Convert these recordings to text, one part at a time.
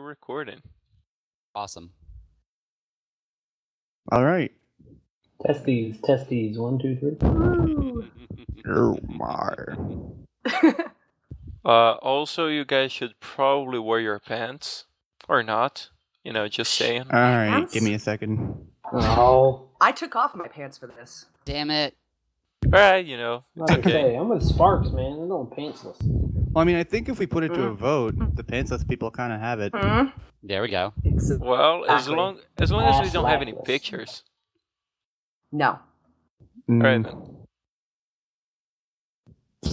recording. Awesome. All right. Testes. 1, 2, 3. Oh my. Also, you guys should probably wear your pants. Or not. Just saying. All right, Pants? give me a second. Oh, I took off my pants for this. Damn it. Alright, it's like I okay. say, I'm with Sparks, man. They're going pantsless. Well, I mean, I think if we put it to a vote, the pantsless people kind of have it. There we go. Well, as long as we don't have any Ass-lackless. pictures. No. Alright Mm, then.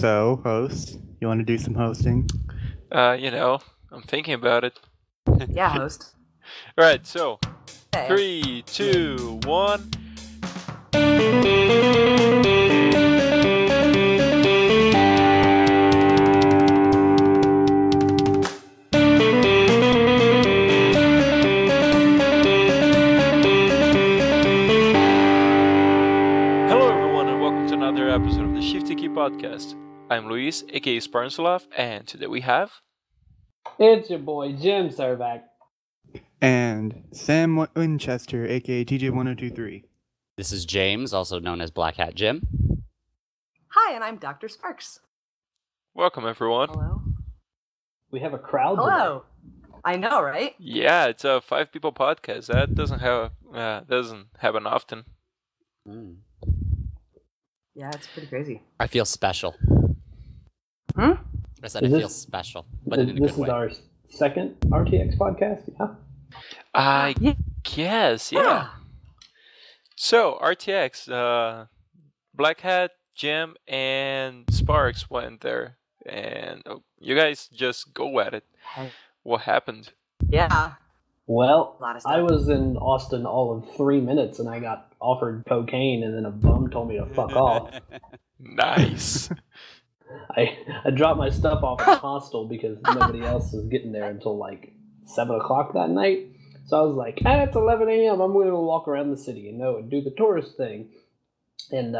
So, host, you want to do some hosting? I'm thinking about it. Yeah, host. Alright, so Hey. 3, 2, 1. Hello everyone and welcome to another episode of the Shifty podcast. I'm Luis, aka SpartanSloth, and today we have... It's your boy Jim Servac. And Sam Winchester, aka TJ1023. This is James, also known as BlackHatJim. Hi, and I'm Dr. Sparks. Welcome everyone. Hello. We have a crowd Hello. I know, right? Yeah, it's a 5-people podcast. That doesn't happen often. Mm. Yeah, it's pretty crazy. I feel special. Hmm? I said Is I this- feel special, but today. in a This good is way. our second RTX podcast, yeah? I Yeah. guess, yeah. So, RTX, Black Hat, Jim, and Sparks went there. And you guys just go at it. What happened? Yeah. Well, A lot of stuff. I was in Austin all of 3 minutes and I got offered cocaine and then a bum told me to fuck off. Nice. I dropped my stuff off at the hostel because nobody else was getting there until like 7 o'clock that night. So I was like, it's 11 a.m. I'm going to walk around the city and do the tourist thing. And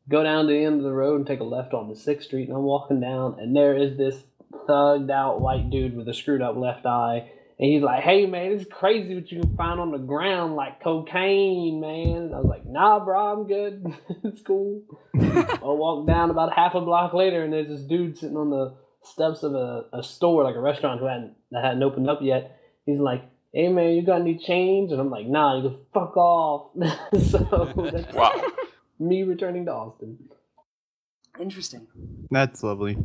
go down to the end of the road and take a left onto 6th Street. And I'm walking down and there is this thugged out white dude with a screwed up left eye. And he's like, hey, man, it's crazy what you can find on the ground, like cocaine, man. And I was like, nah, bro, I'm good. It's cool. I walked down about half a block later, and there's this dude sitting on the steps of a store, like a restaurant that hadn't opened up yet. He's like, hey, man, you got any change? And I'm like, nah. He goes, fuck off. So that's Wow. me returning to Austin. Interesting. That's lovely.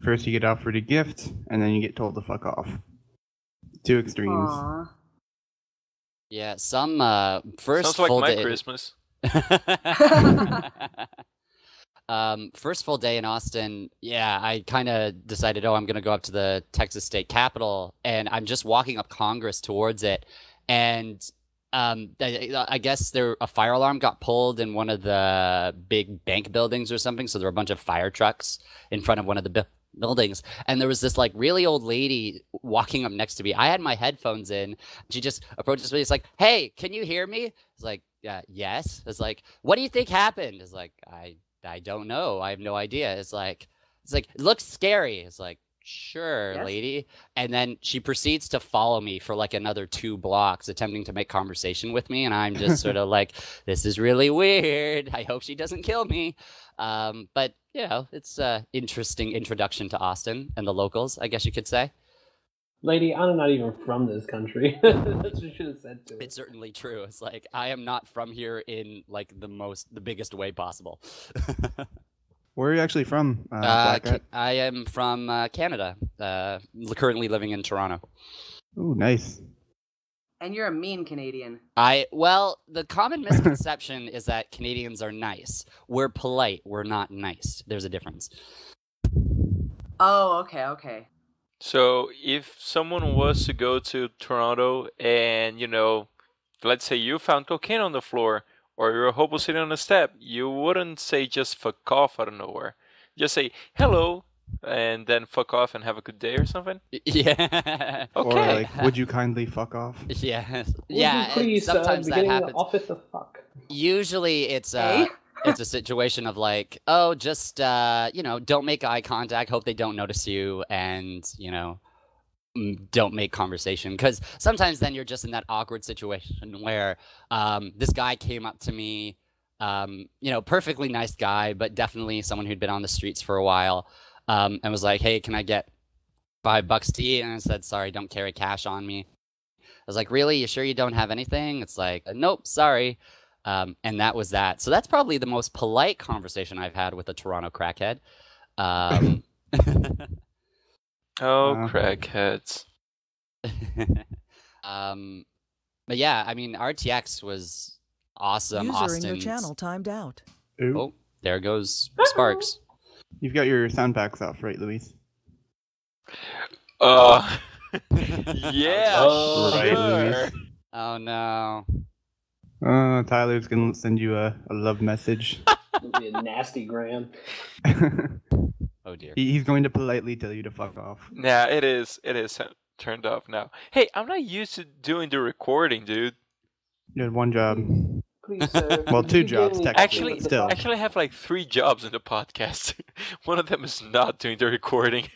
First you get offered a gift, and then you get told to fuck off. Two extremes. Aww. Yeah, some first Sounds like full my day. Christmas. First full day in Austin, yeah, I kind of decided, I'm going to go up to the Texas State Capitol, and I'm just walking up Congress towards it, and I guess a fire alarm got pulled in one of the big bank buildings or something, so there were a bunch of fire trucks in front of one of the buildings, and there was this like really old lady walking up next to me. I had my headphones in. She just approaches me. It's like, hey, can you hear me? It's like, yes. It's like, what do you think happened? It's like, I don't know. I have no idea. It's like, it looks scary. It's like, sure, Yes. lady. And then she proceeds to follow me for like another 2 blocks, attempting to make conversation with me. And I'm just sort of like, this is really weird. I hope she doesn't kill me. But it's an interesting introduction to Austin and the locals, I guess you could say. Lady, I'm not even from this country. That's what you should have said to her. It's certainly true. It's like, I am not from here in like the biggest way possible. Where are you actually from, Black Hat? I am from Canada, currently living in Toronto. Ooh, nice. And you're a mean Canadian. Well, the common misconception is that Canadians are nice. We're polite. We're not nice. There's a difference. Oh, okay. So, if someone was to go to Toronto and, let's say you found cocaine on the floor, or you're a hobo sitting on a step, you wouldn't say just fuck off out of nowhere. Just say, hello, and then fuck off and have a good day or something? Yeah. Okay. Or like, would you kindly fuck off? Yeah. Would Yeah. you please, Sometimes that beginning happens. of the office to fuck. Usually it's Hey? it's a situation of like, oh, just don't make eye contact, hope they don't notice you, and don't make conversation, because sometimes then you're just in that awkward situation where this guy came up to me, perfectly nice guy, but definitely someone who'd been on the streets for a while, and was like, hey, can I get $5 to eat? And I said, sorry, don't carry cash on me. I was like, really? You sure you don't have anything? It's like, nope, sorry. And that was that. So that's probably the most polite conversation I've had with a Toronto crackhead. Crackheads. But yeah, I mean, RTX was awesome. User in your channel timed out. Ooh. Oh, there goes Sparks. You've got your sound packs off, right, Luis? Yeah, Oh, right, sure. Luis. Oh no. Tyler's gonna send you a love message. It'll be a nasty gram. Oh dear. He's going to politely tell you to fuck off. Nah, it is turned off now. Hey, I'm not used to doing the recording, dude. You had one job. Please, sir. Well, could 2 you jobs, give me- technically, still. Actually, I have like 3 jobs in the podcast. One of them is not doing the recording.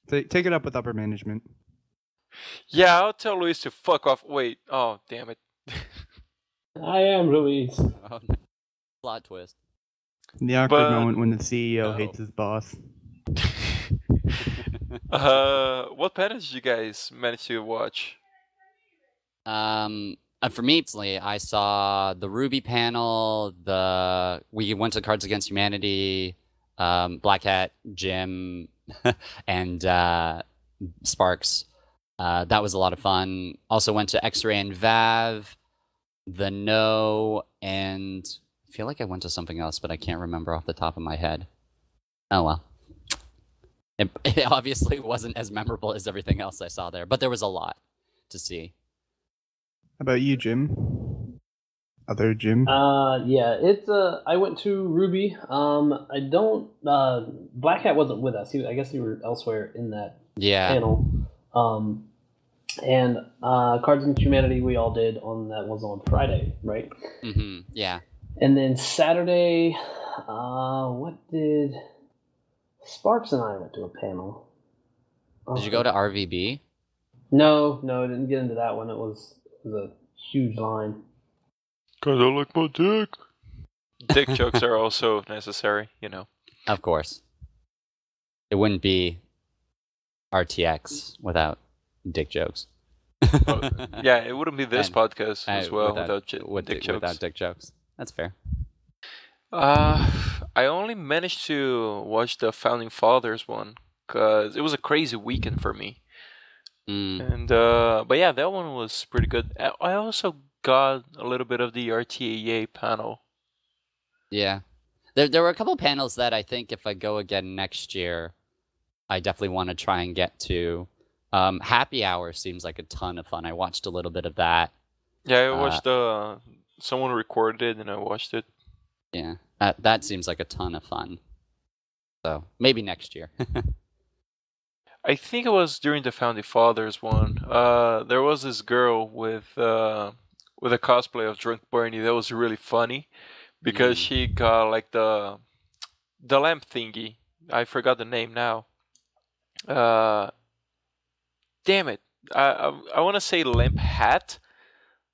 Take it up with upper management. Yeah, I'll tell Luis to fuck off. Wait, oh damn it. I am Ruiz. Oh, no. Plot twist. The awkward But- moment when the CEO No. hates his boss. What panels did you guys manage to watch? For me, personally, I saw the Ruby panel. We went to Cards Against Humanity, BlackHatJim, and Sparks. That was a lot of fun. Also went to X-Ray and Vav, the No, and I feel like I went to something else, but I can't remember off the top of my head. Oh well. It obviously wasn't as memorable as everything else I saw there, but there was a lot to see. How about you, Jim? Other Jim? Yeah, it's I went to Ruby. I don't. Black Hat wasn't with us. I guess he were elsewhere in that Yeah. panel. And Cards Against Humanity we all did on Friday, right? Yeah. And then Saturday, what did Sparks and I went to a panel? Did you go to RVB? No, I didn't get into that one. It was a huge line. Cause I like my dick. Dick jokes are also necessary, you know. Of course. It wouldn't be RTX without dick jokes. Yeah, it wouldn't be this And- podcast as well without dick jokes. Without dick jokes. That's fair. I only managed to watch the Founding Fathers one because it was a crazy weekend for me. And but yeah, that one was pretty good. I also got a little bit of the RTAA panel. Yeah. There were a couple panels that I think if I go again next year, I definitely want to try and get to. Happy Hour seems like a ton of fun. I watched a little bit of that. Yeah, I watched someone recorded it and I watched it. Yeah. That seems like a ton of fun. So maybe next year. I think it was during the Founding Fathers one. There was this girl with a cosplay of Drunk Bernie that was really funny because she got like the lamp thingy. I forgot the name now. Damn it! I want to say lamp hat,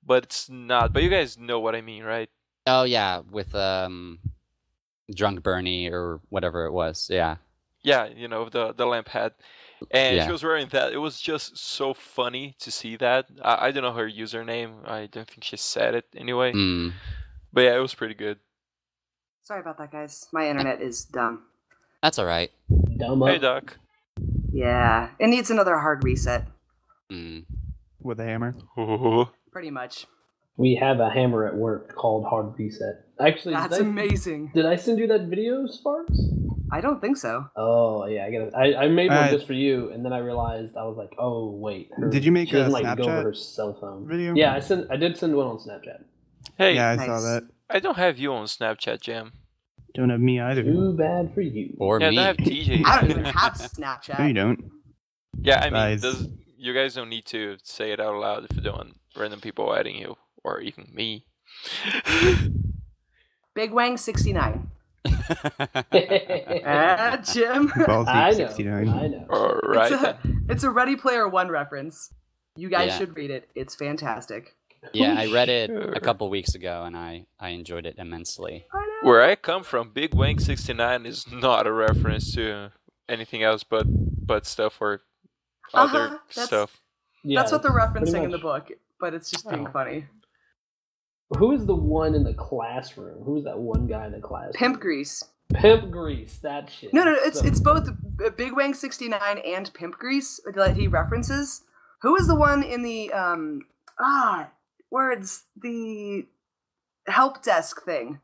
but it's not. But you guys know what I mean, right? Oh yeah, with Drunk Bernie or whatever it was. Yeah. Yeah, you know, the lamp hat. And Yeah. she was wearing that. It was just so funny to see that. I don't know her username. I don't think she said it anyway. But yeah, it was pretty good. Sorry about that, guys. My internet is dumb. That's all right. Dumb Hey, up. Doc. Yeah, it needs another hard reset. With a hammer? Pretty much. We have a hammer at work called Hard Reset. Actually, That's amazing. Did I send you that video, Sparks? I don't think so. Oh yeah, I made one Uh, just for you, and then I realized I was like, oh wait. Did you make she a doesn't like go over Snapchat her cell phone video? Yeah, I did send one on Snapchat. Hey, Yeah, I Nice. saw that. I don't have you on Snapchat, Jam. Don't have me either. Too bad for you. Or Yeah, I me. don't have TJ. I don't either. even have No, you Snapchat. don't. Yeah, I mean, Guys. you guys don't need to say it out loud if you don't want random people adding you, or even me. Big Wang 69. Jim. Balls I Deep know. 69. I know. All right. It's a Ready Player One reference. You guys Yeah. should read it. It's fantastic. Yeah, I read it Sure. a couple weeks ago, and I enjoyed it immensely. Where I come from, Big Wang 69 is not a reference to anything else but stuff or other That's- stuff. Yeah, That's what they're pretty referencing in the much. book, but it's just being Oh. funny. Who is the one in the classroom? Who's that one guy in the classroom? Pimp Grease. Pimp Grease. That shit. No, it's So- it's both Big Wang 69 and Pimp Grease that he references. Who is the one in the the help desk thing?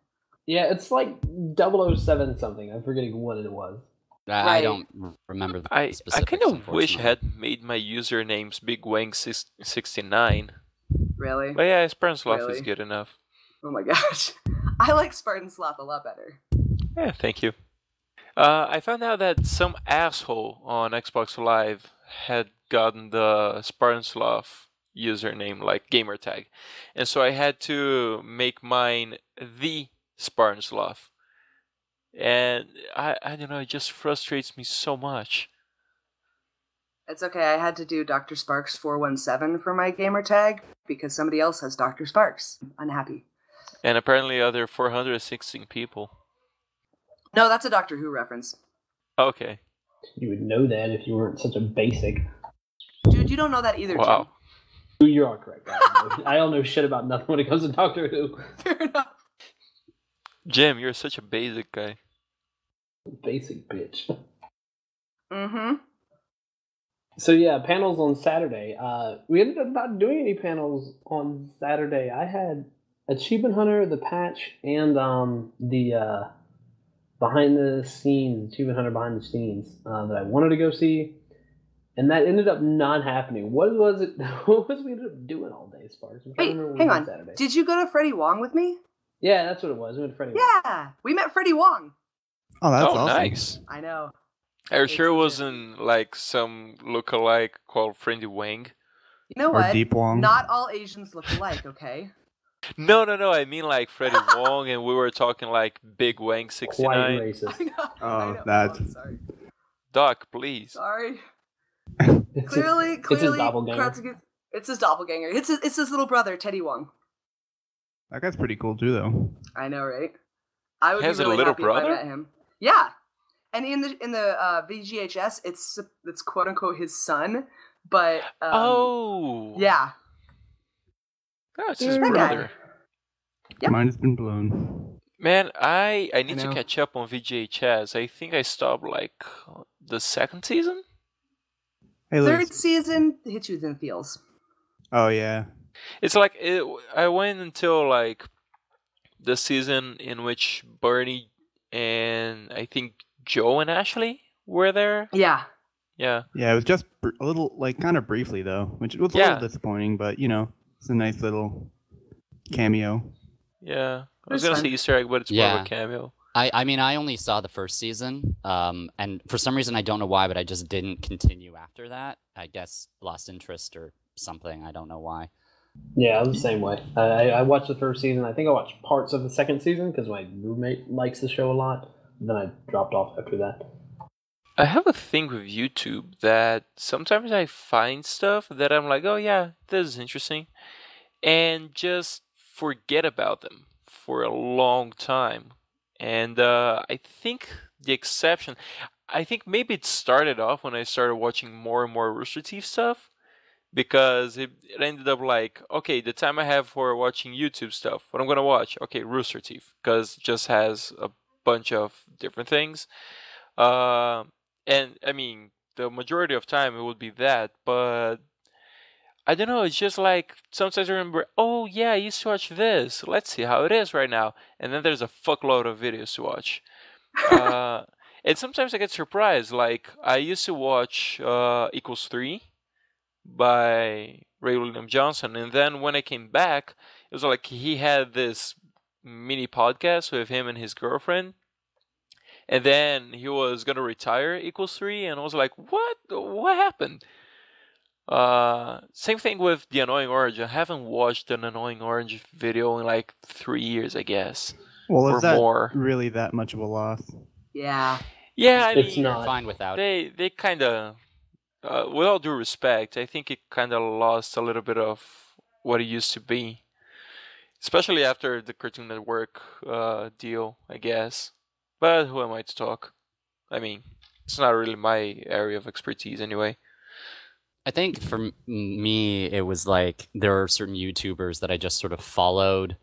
Yeah, it's like 007 something. I'm forgetting what it was. I Right. don't remember the I specifics. kind of wish I unfortunately. had made my usernames Big Wang 69. Really? But yeah, SpartanSloth is Really? good enough. Oh my gosh. I like SpartanSloth a lot better. Yeah, thank you. I found out that some asshole on Xbox Live had gotten the SpartanSloth username, like gamertag. And so I had to make mine the SpartanSloth. And I don't know, it just frustrates me so much. It's okay, I had to do Dr. Sparks 417 for my gamer tag because somebody else has Dr. Sparks. Unhappy. And apparently other 416 people. No, that's a Doctor Who reference. Okay. You would know that if you weren't such a basic. Dude, you don't know that either, Wow. You are correct. I don't know shit about nothing when it comes to Doctor Who. Jim. Fair enough. Jim, you're such a basic guy. Basic bitch. Mm-hmm. So yeah, panels on Saturday. We ended up not doing any panels on Saturday. I had Achievement Hunter, the patch, and the behind the scenes, Achievement Hunter behind the scenes that I wanted to go see, and that ended up not happening. What was it? What was we ended up doing all day, Sparks? I'm trying Wait, to remember what hang we on. did Saturday. Did you go to Freddie Wong with me? Yeah, that's what it was. We went to Freddie. Yeah, we met Freddie Wong. Oh, that's Oh, awesome. nice. I know. Are you It's sure it legit. wasn't like some lookalike called Friendly Wang? You know Or what? Deep Wong. Not all Asians look alike, okay? No. I mean like Freddie Wong, and we were talking like Big Wang Quite 69. racist. I know. Oh, I know. that's- I'm sorry. Doc, please. Sorry. It's Clearly, it's his doppelganger. doppelganger. It's his doppelganger. It's his little brother, Teddy Wong. That guy's pretty cool too, though. I know, right? I would He has be a really little happy brother? if I met him. Yeah, and in the VGHS, it's quote unquote his son, but Oh. yeah, That's his That guy. brother. Yep. Mine has been blown. Man, I need to know. catch up on VGHS. I think I stopped like the second season. Hey, third Liz. season hits you within feels. Oh yeah. It's like I went until like the season in which Bernie and I think Joe and Ashley were there. Yeah, Yeah. Yeah, it was just a little, like, kind of briefly though, which was a Yeah. little disappointing, but you know, it's a nice little cameo. Yeah. I was It was gonna fun. say Easter egg, but it's more of Yeah. a cameo. I mean, I only saw the first season, and for some reason I don't know why, but I just didn't continue after that. I guess lost interest or something. I don't know why. Yeah, I was the same way. I watched the first season. I think I watched parts of the second season because my roommate likes the show a lot. Then I dropped off after that. I have a thing with YouTube that sometimes I find stuff that I'm like, oh yeah, this is interesting, and just forget about them for a long time. And I think the exception, I think maybe it started off when I started watching more and more Rooster Teeth stuff, because it ended up like, okay, the time I have for watching YouTube stuff, what I'm gonna watch, okay, Rooster Teeth, because it just has a bunch of different things. And I mean, the majority of time it would be that, but I don't know, it's just like sometimes I remember, oh yeah, I used to watch this. Let's see how it is right now. And then there's a fuckload of videos to watch. And sometimes I get surprised. Like I used to watch Equals 3 by Ray William Johnson, and then when I came back, it was like he had this mini podcast with him and his girlfriend. And then he was gonna retire Equals 3, and I was like, what? What happened? Same thing with The Annoying Orange. I haven't watched an Annoying Orange video in like 3 years, I guess. Well, or is that more. really that much of a loss? Yeah. Yeah, I It's mean, not. Fine without it. they kind of, with all due respect, I think it kind of lost a little bit of what it used to be, especially after the Cartoon Network deal, I guess. But who am I to talk? I mean, it's not really my area of expertise anyway. I think for me, it was like there are certain YouTubers that I just sort of followed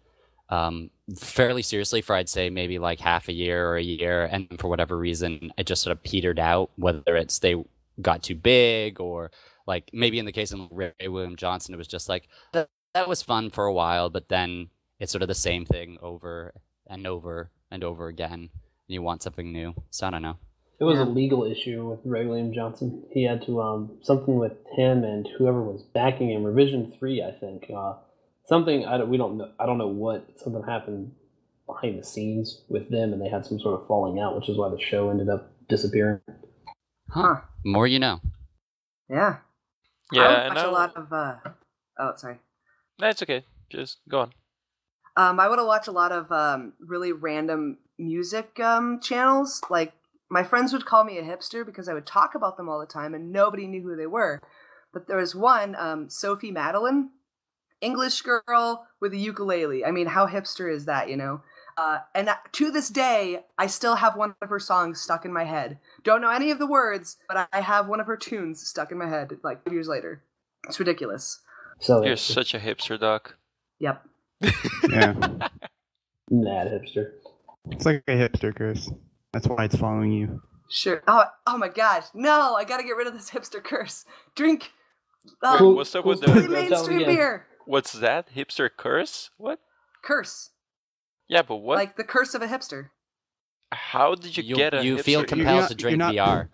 fairly seriously for I'd say maybe like half a year or a year, and for whatever reason, it just sort of petered out. Whether it's they got too big, or like maybe in the case of Ray William Johnson, it was just like that was fun for a while, but then it's sort of the same thing over and over and over again, and you want something new. So I don't know. It was a legal issue with Ray William Johnson. He had to something with him and whoever was backing him. Revision 3, I think. Something we don't know. I don't know what. Something happened behind the scenes with them, and they had some sort of falling out, which is why the show ended up disappearing. Huh. More you know. Yeah. Yeah, I and would watch a lot of. Oh, sorry. That's okay. Just go on. I would watch a lot of really random music channels. Like, my friends would call me a hipster because I would talk about them all the time and nobody knew who they were. But there was one, Sophie Madeline, English girl with a ukulele. I mean, how hipster is that, you know? And to this day, I still have one of her songs stuck in my head. Don't know any of the words, but I have one of her tunes stuck in my head like 5 years later. It's ridiculous. So You're such a hipster, Doc. Yep. Yeah. mad hipster. It's like a hipster curse. That's why it's following you. Sure. Oh my gosh. No, I gotta get rid of this hipster curse. Drink. Wait, what's up with Really the... mainstream beer. What's that? Hipster curse? What? Curse. Yeah, but what? Like the curse of a hipster. How did you get a You hipster? feel compelled to you're drink not- VR.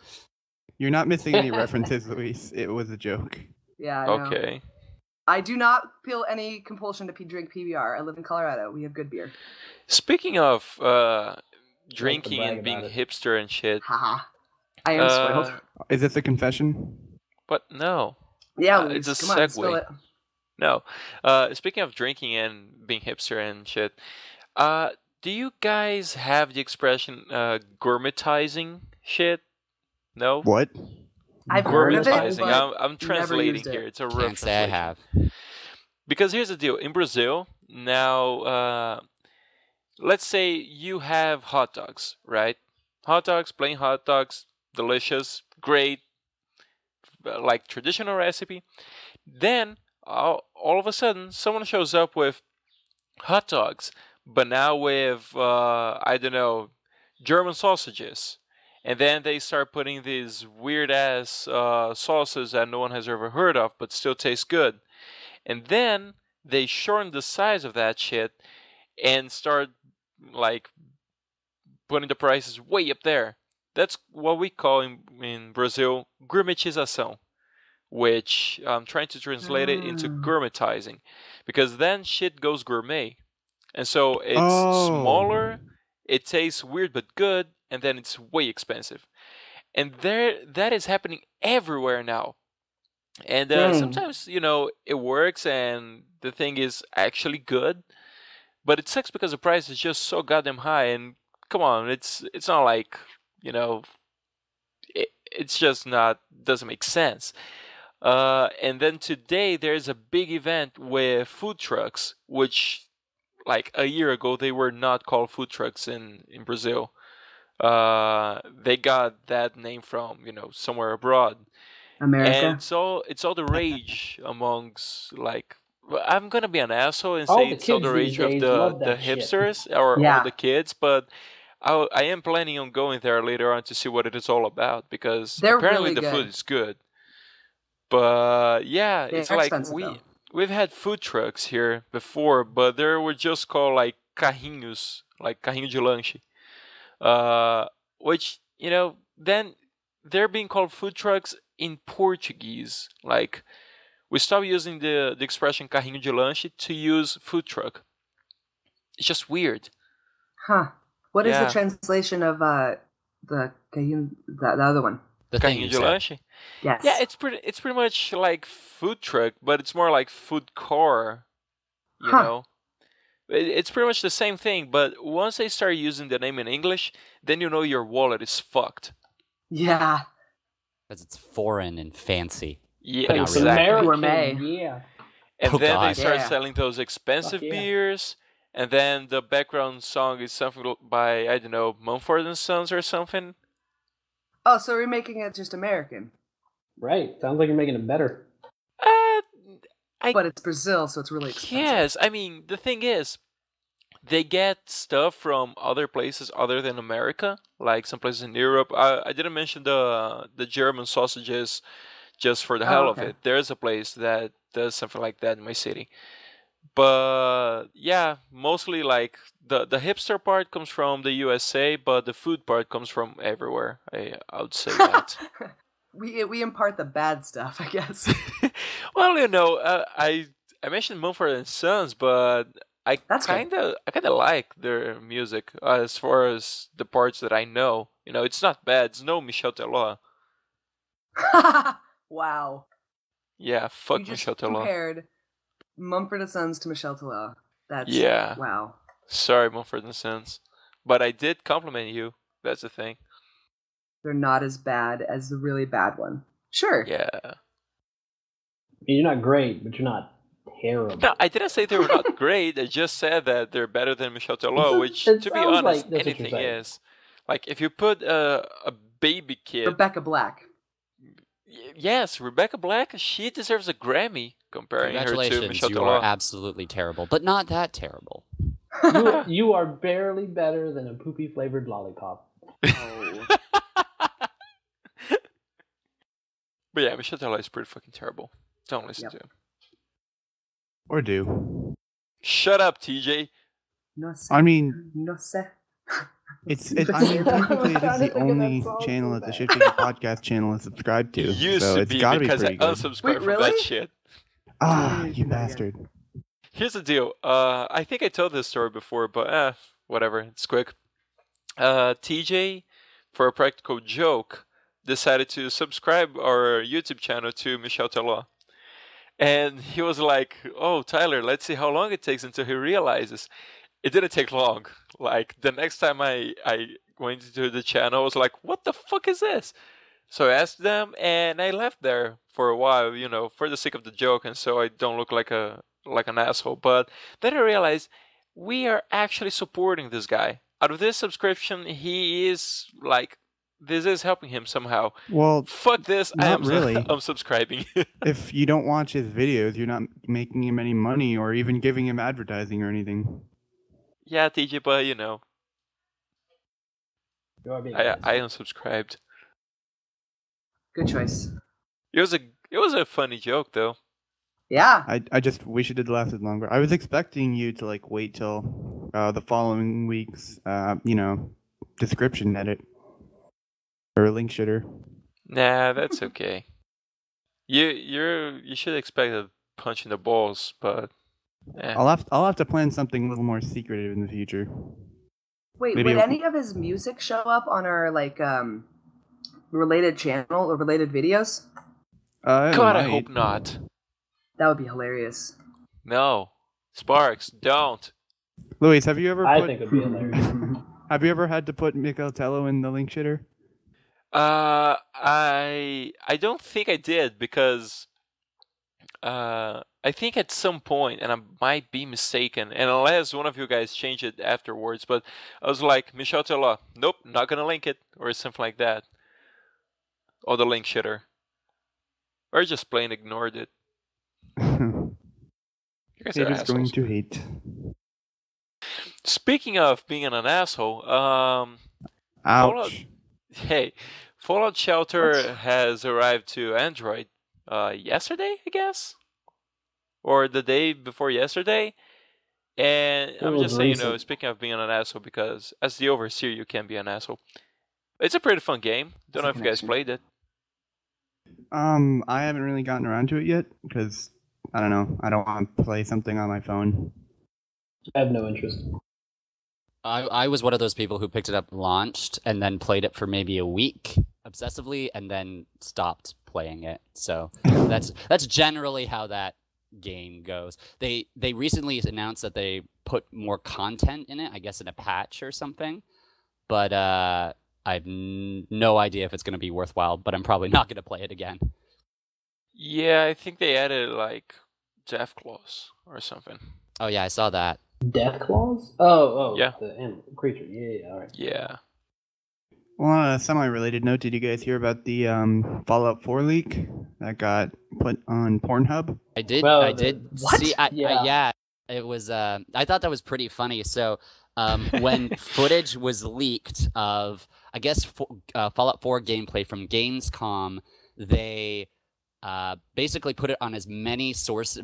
You're not missing any references, Luis. It was a joke. Yeah, I know. Okay. I do not feel any compulsion to drink PBR. I live in Colorado. We have good beer. Speaking of brag drinking and being about it. hipster and shit, Haha. I am spoiled. Is this a confession? but no. Yeah, it's Luis, a come on, spill segue. it. No. Speaking of drinking and being hipster and shit, do you guys have the expression gourmetizing shit? No? What? I've heard of it, Gourmetizing. but I'm never translating used it. here. It's a rough Can't say I translation. have. Because here's the deal. In Brazil, now, let's say you have hot dogs, right? Hot dogs, plain hot dogs, delicious, great, like traditional recipe. Then, all of a sudden, someone shows up with hot dogs, but now with, I don't know, German sausages. And then they start putting these weird-ass sauces that no one has ever heard of, but still taste good. And then they shorten the size of that shit and start like putting the prices way up there. That's what we call in Brazil gourmetização, which I'm trying to translate it into gourmetizing, because then shit goes gourmet. And so it's smaller, it tastes weird but good, and then it's way expensive. And that is happening everywhere now. And sometimes, you know, it works and the thing is actually good, but it sucks because the price is just so goddamn high. And come on, it's not like, you know, it's just not, doesn't make sense. And then today there's a big event with food trucks, which like a year ago they were not called food trucks in Brazil. They got that name from, you know, somewhere abroad. America. And it's all the rage amongst, like, I'm gonna be an asshole and All say the it's all the kids rage these of days the love that shit. hipsters or Yeah. all the kids, but I am planning on going there later on to see what it is all about, because They're apparently really the food good. is good. But yeah, They're it's like expensive, though. we've had food trucks here before, but they were just called like carrinhos, like carrinho de lanche. Which, you know, then they're being called food trucks in Portuguese. Like, we stopped using the expression carrinho de lanche to use food truck. It's just weird. Huh. What is Yeah. the translation of the other one? The thing Carrinho you de said. lanche. Yes. Yeah, it's pretty much like food truck, but it's more like food car. You Huh. know. It's pretty much the same thing, but once they start using the name in English, then you know your wallet is fucked. Yeah. Because it's foreign and fancy. Yeah, But not It's really. exactly. American, Gourmet. yeah. And Oh, then they God. start Yeah. selling those expensive Fuck yeah. beers, and then the background song is something by, I don't know, Mumford and Sons or something. Oh, so we're making it just American. Right. Sounds like you're making it better. But it's Brazil, so it's really expensive. Yes, I mean, the thing is, they get stuff from other places other than America, like some places in Europe. I didn't mention the German sausages just for the hell of okay. it. There's a place that does something like that in my city. But yeah, mostly like the hipster part comes from the USA, but the food part comes from everywhere. I would say that. We impart the bad stuff, I guess. Well, you know, I mentioned Mumford and Sons, but I That's good. I kinda like their music as far as the parts that I know. You know, it's not bad. It's no Michel Teló. Wow. Yeah, fuck You just Michel Teló. compared Mumford & Sons to Michel Teló. That's Yeah. Wow. Sorry, Mumford and Sons, but I did compliment you. That's the thing. They're not as bad as the really bad one. Sure. Yeah. I mean, you're not great, but you're not terrible. No, I didn't say they were not great. I just said that they're better than Michel Teló, which, It to be sounds honest, like that's what you're anything saying. is. Like, if you put a baby kid... Rebecca Black. Yes, Rebecca Black, she deserves a Grammy comparing her to Congratulations, Michel you are Teló. absolutely terrible, but not that terrible. You are barely better than a poopy flavored lollipop. Oh. But yeah, Michel Teló is pretty fucking terrible. Don't listen Yep. to him. Or do. Shut up, TJ. No sé. I mean, No sé. it's I mean, technically it is I'm trying to the think of that only song channel so that the bad. Shifty podcast channel is subscribed to. It used so to it's be gotta be because I pretty good. unsubscribed Wait, from really? that shit. Ah, Dude, you yeah. bastard. Here's the deal. I think I told this story before, but whatever. It's quick. TJ, for a practical joke, decided to subscribe our YouTube channel to Michel Teló. And he was like, "Oh, Tyler, let's see how long it takes until he realizes." It didn't take long. Like, the next time I went into the channel, I was like, "What the fuck is this?" So I asked them, and I left there for a while, you know, for the sake of the joke, and so I don't look like an asshole. But then I realized we are actually supporting this guy. Out of this subscription, he is like, this is helping him somehow. Well, Fuck this! I not am really. I'm subscribing. if you don't watch his videos, you're not making him any money or even giving him advertising or anything. Yeah, TJ, but you know, You are being I unsubscribed. Good choice. It was a funny joke though. Yeah. I just wish it had lasted longer. I was expecting you to like wait till the following week's description edit or link shitter. Nah, that's okay. You should expect a punch in the balls, but I'll have to plan something a little more secretive in the future. Wait, Maybe would any of his music show up on our related channel or related videos? God, I might. hope not. That would be hilarious. No, Sparks, don't. Luis, have you ever? I put... think it'd be hilarious. Have you ever had to put Mikel Tello in the link shitter? I don't think I did because I think at some point, and I might be mistaken, and unless one of you guys change it afterwards, but I was like, Michel Teló, nope, not gonna link it, or something like that. Or the link shitter. Or just plain ignored it. You guys are Haters going assholes. to hate. Speaking of being an asshole, Ouch. Fallout Shelter has arrived to Android yesterday, I guess? Or the day before yesterday. And I'm was just saying, recent. speaking of being an asshole, because as the overseer, you can be an asshole. It's a pretty fun game. Don't know if you guys connection. played it. I haven't really gotten around to it yet because I don't know. I don't want to play something on my phone. I have no interest. I was one of those people who picked it up, launched, and then played it for maybe a week obsessively, and then stopped playing it. So that's generally how that game goes. They recently announced that they put more content in it, I guess in a patch or something. But I have no idea if it's going to be worthwhile, but I'm probably not going to play it again. Yeah, I think they added like death claws or something. Oh yeah, I saw that. Death claws? Oh, Yeah. The animal creature. Yeah, all right. Yeah. Well, on a semi-related note, did you guys hear about the Fallout 4 leak that got put on Pornhub? I did. Well, I did what? see. Yeah, it was. I thought that was pretty funny. So, when footage was leaked of, I guess, Fallout 4 gameplay from Gamescom, they basically put it on as many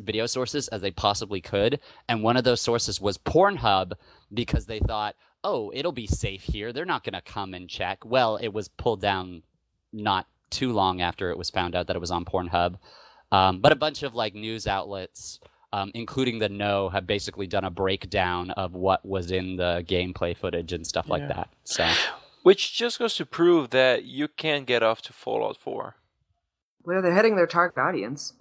video sources as they possibly could, and one of those sources was Pornhub because they thought, oh, it'll be safe here. They're not going to come and check. Well, it was pulled down not too long after it was found out that it was on Pornhub. But a bunch of like news outlets, including The No, have basically done a breakdown of what was in the gameplay footage and stuff like that. So, Which just goes to prove that you can get off to Fallout 4. Where they're hitting their target audience.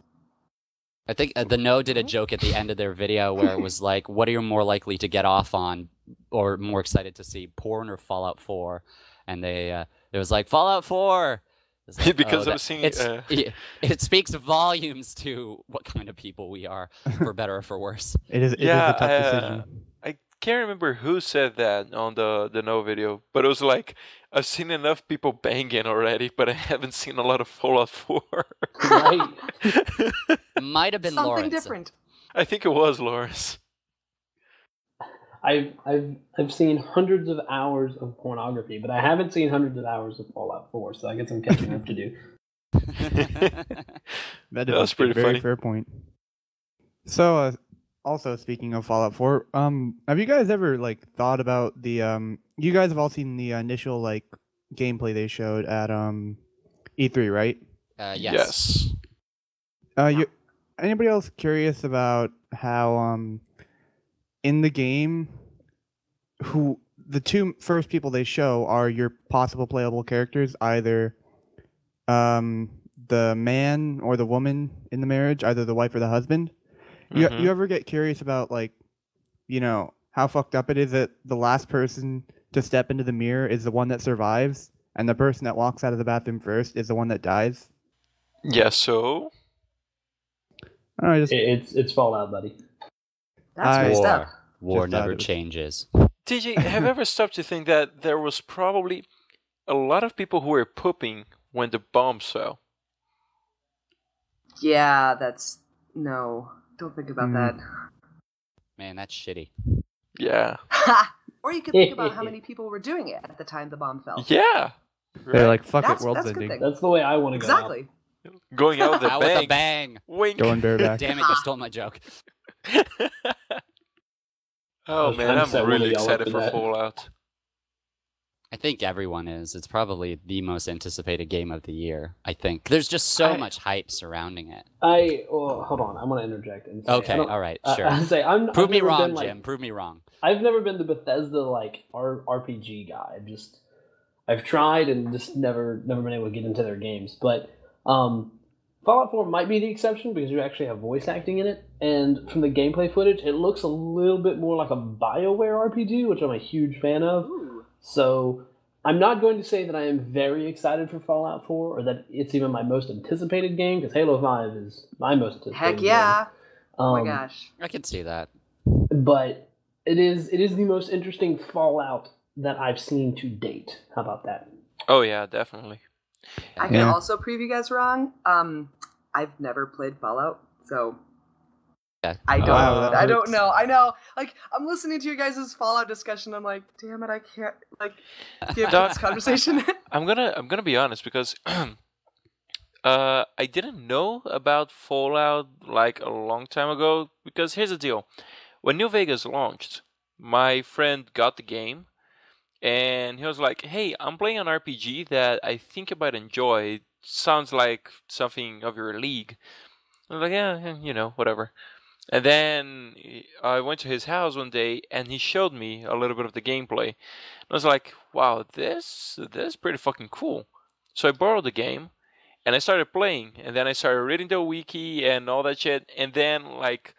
I think The No did a joke at the end of their video where it was like, what are you more likely to get off on or more excited to see, porn or Fallout 4? And it was like, Fallout 4! Like, Because I'm seeing... it speaks volumes to what kind of people we are, for better or for worse. It is a tough decision. I can't remember who said that on the No video, but it was like, I've seen enough people banging already, but I haven't seen a lot of Fallout 4. Right. It might have been Something Lawrence. different. I think it was Lawrence. I've seen hundreds of hours of pornography, but I haven't seen hundreds of hours of Fallout 4, so I guess I'm catching up to do. That was pretty very funny. fair point. So, also speaking of Fallout 4, have you guys ever like thought about the you guys have all seen the initial like gameplay they showed at E3, right? Yes. Anybody else curious about how in the game, who the two first people they show are your possible playable characters, either the man or the woman in the marriage, either the wife or the husband. You ever get curious about, like, you know, how fucked up it is that the last person to step into the mirror is the one that survives, and the person that walks out of the bathroom first is the one that dies? Yeah, so? I don't know, It's Fallout, buddy. That's messed up. War Just thought never it was- changes. TJ, have you ever stopped to think that there was probably a lot of people who were pooping when the bombs fell? Yeah, no. Don't think about that. Man, that's shitty. Yeah. Or you could think about how many people were doing it at the time the bomb fell. Yeah. They're like, fuck That's- it, world's that's a good ending. thing. That's the way I want to go. Exactly. Going out with a Out bang. with a bang. Wink. Going bareback. Damn it, you stole my joke. Oh man, I'm so I'm really with y'all excited up for in that. Fallout. I think everyone is. It's probably the most anticipated game of the year, I think. There's just so much hype surrounding it. Hold on. I'm going to interject. And say, Okay, all right, sure. I say, Prove I've me never wrong, been, like, Jim. Prove me wrong. I've never been the Bethesda RPG guy. I've tried and just never been able to get into their games. But Fallout 4 might be the exception because you actually have voice acting in it. And from the gameplay footage, it looks a little bit more like a BioWare RPG, which I'm a huge fan of. Ooh. So I'm not going to say that I am very excited for Fallout 4 or that it's even my most anticipated game, because Halo 5 is my most anticipated Heck game. yeah. Oh my gosh. I can see that. But it is the most interesting Fallout that I've seen to date. How about that? Oh yeah, definitely. I can Yeah. also prove you guys wrong. I've never played Fallout, so Yeah. I don't. Wow, that I don't hurts. know. I know. Like, I'm listening to your guys' Fallout discussion. I'm like, damn it, I can't give Doc- this conversation. I'm gonna be honest because I didn't know about Fallout like a long time ago. Because here's the deal: when New Vegas launched, my friend got the game, and he was like, "Hey, I'm playing an RPG that I think you might enjoy. It sounds like something of your league." I was like, "Yeah, you know, whatever." And then I went to his house one day, and he showed me a little bit of the gameplay. I was like, "Wow, this is pretty fucking cool." So I borrowed the game, and I started playing, and then I started reading the wiki and all that shit, and then like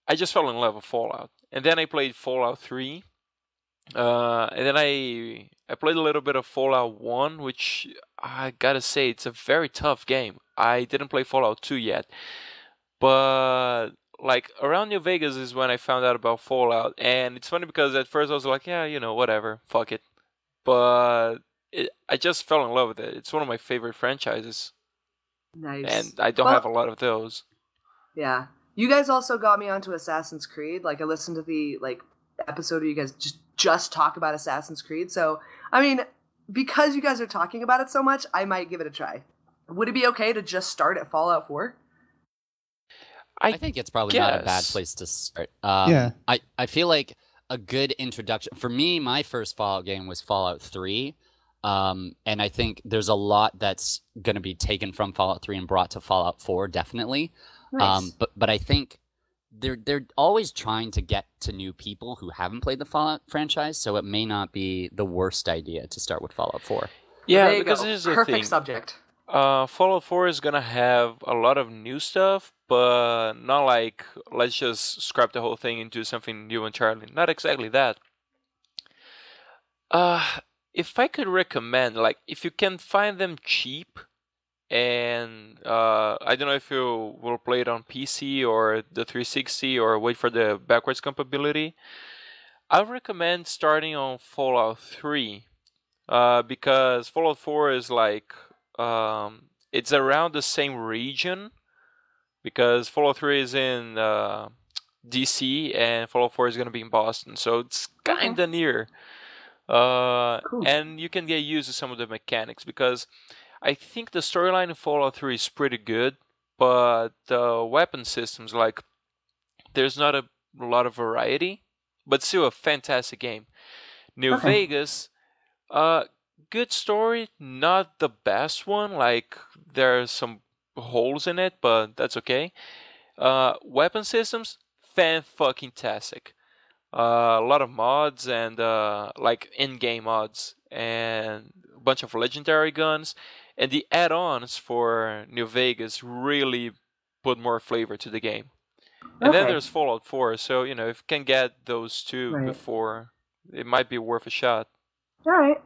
I just fell in love with Fallout. And then I played Fallout 3, and then I played a little bit of Fallout 1, which I gotta say it's a very tough game. I didn't play Fallout 2 yet, but like around New Vegas is when I found out about Fallout, and it's funny because at first I was like, yeah, whatever, fuck it, but I just fell in love with it. It's one of my favorite franchises. Nice. And I don't have a lot of those. Yeah. You guys also got me onto Assassin's Creed. Like, I listened to the episode where you guys just talk about Assassin's Creed. So, I mean, because you guys are talking about it so much, I might give it a try. Would it be okay to just start at Fallout 4? I think it's probably not a bad place to start. Yeah. I feel like a good introduction for me. My first Fallout game was Fallout 3. And I think there's a lot that's going to be taken from Fallout 3 and brought to Fallout 4, definitely. Nice. But I think they're always trying to get to new people who haven't played the Fallout franchise, so it may not be the worst idea to start with Fallout 4. Yeah, because here's the Perfect thing. subject. Fallout 4 is gonna have a lot of new stuff, but not like let's just scrap the whole thing and do something new entirely. Not exactly that. If I could recommend, like, if you can find them cheap, and I don't know if you will play it on PC or the 360 or wait for the backwards compatibility, I recommend starting on Fallout 3, because Fallout 4 is like it's around the same region, because Fallout 3 is in DC and Fallout 4 is going to be in Boston, so it's kind of near. Cool. And you can get used to some of the mechanics, because I think the storyline in Fallout 3 is pretty good, but the weapon systems, like, there's not a lot of variety, but still a fantastic game. New Vegas, good story, not the best one, like, there are some holes in it, but that's okay. Weapon systems, fan-fucking-tastic. A lot of mods and like in-game mods and a bunch of legendary guns, and the add-ons for New Vegas really put more flavor to the game. And then there's Fallout 4, so if you can get those two before, it might be worth a shot. All right.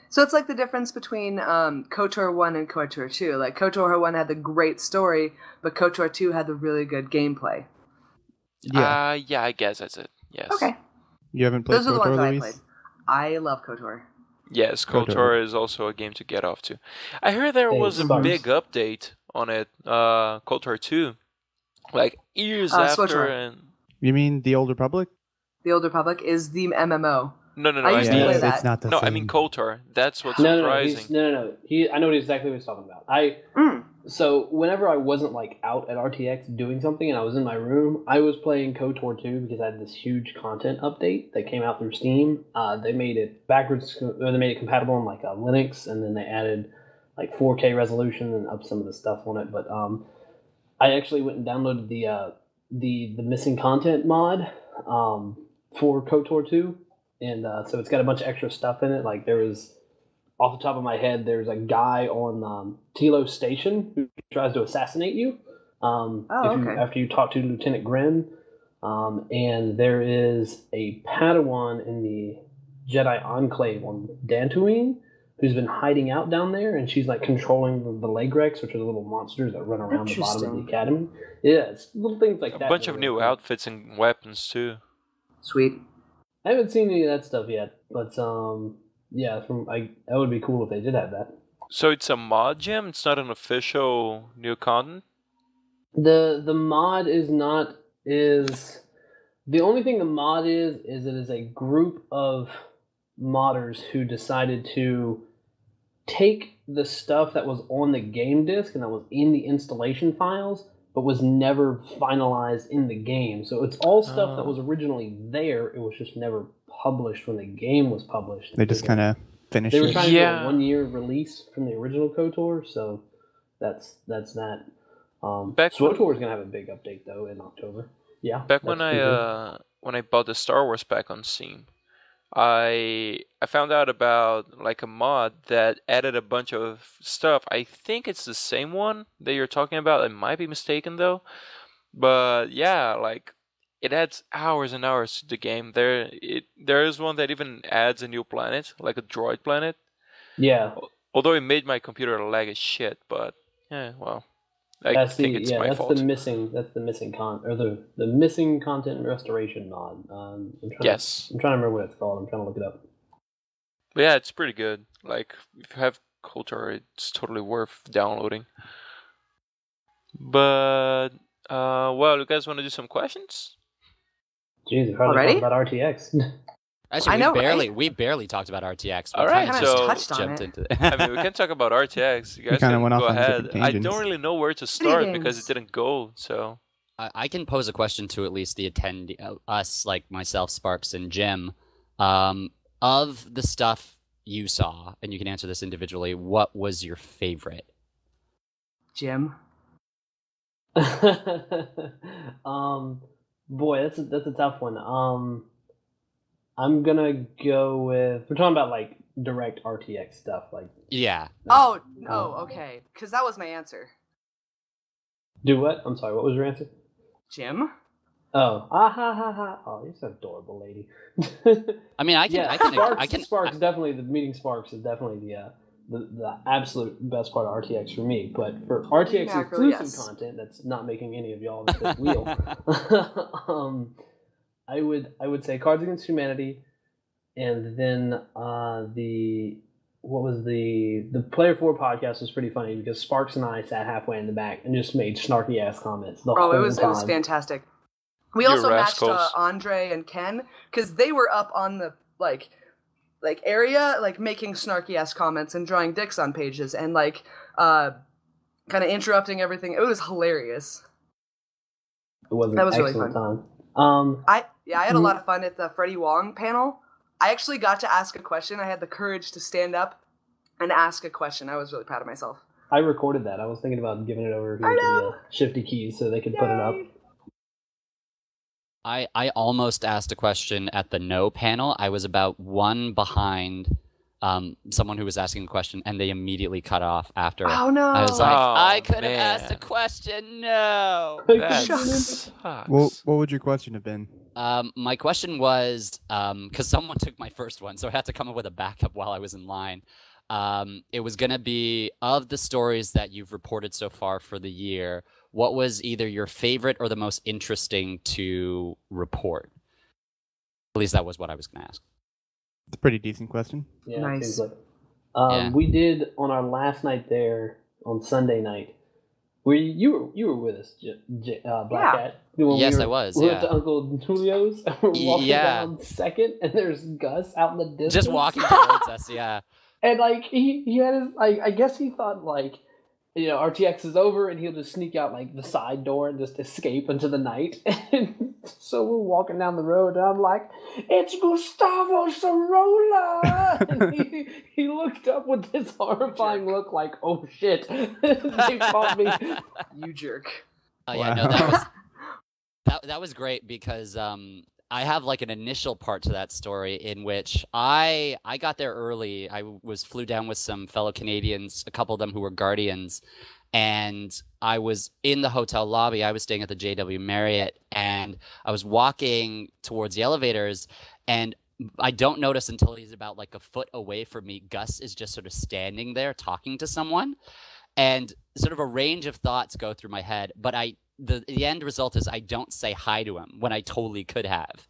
So it's like the difference between KOTOR 1 and KOTOR 2. Like, KOTOR 1 had the great story, but KOTOR 2 had the really good gameplay. Yeah. Yeah, I guess that's it. Yes. Okay. You haven't played Those are the ones KOTOR, that I Luis? played. I love KOTOR. Yes, KOTOR is also a game to get off to. I heard there was a big update on it, KOTOR 2, like years after. And You mean the Old Republic? The Old Republic is the MMO. No. I used to play that. It's not the No, same. I mean KOTOR. That's what's No. surprising. No. I know exactly what he's talking about. So whenever I wasn't like out at RTX doing something and I was in my room, I was playing KOTOR 2 because I had this huge content update that came out through Steam. They made it they made it compatible on like Linux, and then they added like 4K resolution and up some of the stuff on it. But I actually went and downloaded the missing content mod for KOTOR 2, and so it's got a bunch of extra stuff in it. Like, there was, off the top of my head, there's a guy on Tilo Station who tries to assassinate you after you talk to Lieutenant Gren. And there is a Padawan in the Jedi Enclave on Dantooine who's been hiding out down there, and she's like controlling the Legrex, which are the little monsters that run around the bottom of the academy. Yeah, it's little things like that. A bunch of new outfits and weapons too. Sweet. I haven't seen any of that stuff yet, but yeah, that would be cool if they did have that. So it's a mod gem? It's not an official new content? The mod is the only thing the mod is it is a group of modders who decided to take the stuff that was on the game disc and that was in the installation files, but was never finalized in the game. So it's all stuff that was originally there. It was just never published when the game was published. They just kind of finished They were it. trying to do a 1-year release from the original KOTOR, so that's that. SWTOR is gonna have a big update though in October. Yeah. Back when I bought the Star Wars pack on Steam, I found out about like a mod that added a bunch of stuff. I think it's the same one that you're talking about. I might be mistaken though. But yeah, like it adds hours and hours to the game. There is one that even adds a new planet, like a droid planet. Yeah. Although it made my computer lag as shit, but yeah, well, I think it's my fault. That's the missing missing content restoration mod. I'm trying to remember what it's called. I'm trying to look it up. But yeah, it's pretty good. Like if you have culture, it's totally worth downloading. But well, you guys want to do some questions? Jeez, we're hardly talking about RTX. Actually, we barely talked about RTX. All right, so jumped into it. I mean, we can talk about RTX. You guys can go ahead. I don't really know where to start because it didn't go. So I can pose a question to at least the us, like myself, Sparks, and Jim. Of the stuff you saw, and you can answer this individually, what was your favorite? Jim. Boy, that's a tough one. I'm gonna go with. We're talking about like direct RTX stuff, like. Yeah. Oh, okay. Because that was my answer. Do what? I'm sorry. What was your answer? Jim. Oh, oh, you're so adorable, lady. I mean, I can. Sparks definitely. The meeting Sparks is definitely the absolute best part of RTX for me. But for RTX exclusive content, that's not making any of y'all the fifth wheel. I would say Cards Against Humanity, and then the Player 4 podcast was pretty funny because Sparks and I sat halfway in the back and just made snarky ass comments the whole time. It was fantastic. We also matched Andre and Ken because they were up on the like area, like making snarky ass comments and drawing dicks on pages and like kind of interrupting everything. It was hilarious. That was really fun. Time. I had a lot of fun at the Freddie Wong panel. I actually got to ask a question. I had the courage to stand up and ask a question. I was really proud of myself. I recorded that. I was thinking about giving it over to the Shifty keys so they could put it up. I almost asked a question at the No panel. I was about one behind someone who was asking a question, and they immediately cut off after. Oh, no. I was like, I could have asked a question. No. That sucks. Well, what would your question have been? My question was, because someone took my first one, so I had to come up with a backup while I was in line. It was going to be, of the stories that you've reported so far for the year, what was either your favorite or the most interesting to report? At least that was what I was going to ask. It's a pretty decent question. Yeah, nice. it seems like. We did on our last night there on Sunday night. You were with us, Black Cat. Yes, I was. We went to Uncle Julio's. We're walking down Second, and there's Gus out in the distance, just walking towards us. Yeah. And like he had his I guess he thought like, RTX is over and he'll just sneak out like the side door and just escape into the night. And so we're walking down the road and I'm like, it's Gustavo Sorolla! And he looked up with this horrifying look like, oh shit, they caught me. You jerk. Oh yeah, no, that was great because I have like an initial part to that story in which I got there early. I flew down with some fellow Canadians, a couple of them who were Guardians, and I was in the hotel lobby. I was staying at the JW Marriott, and I was walking towards the elevators, and I don't notice until he's about like a foot away from me. Gus is just sort of standing there talking to someone, and sort of a range of thoughts go through my head, but the end result is I don't say hi to him when I totally could have.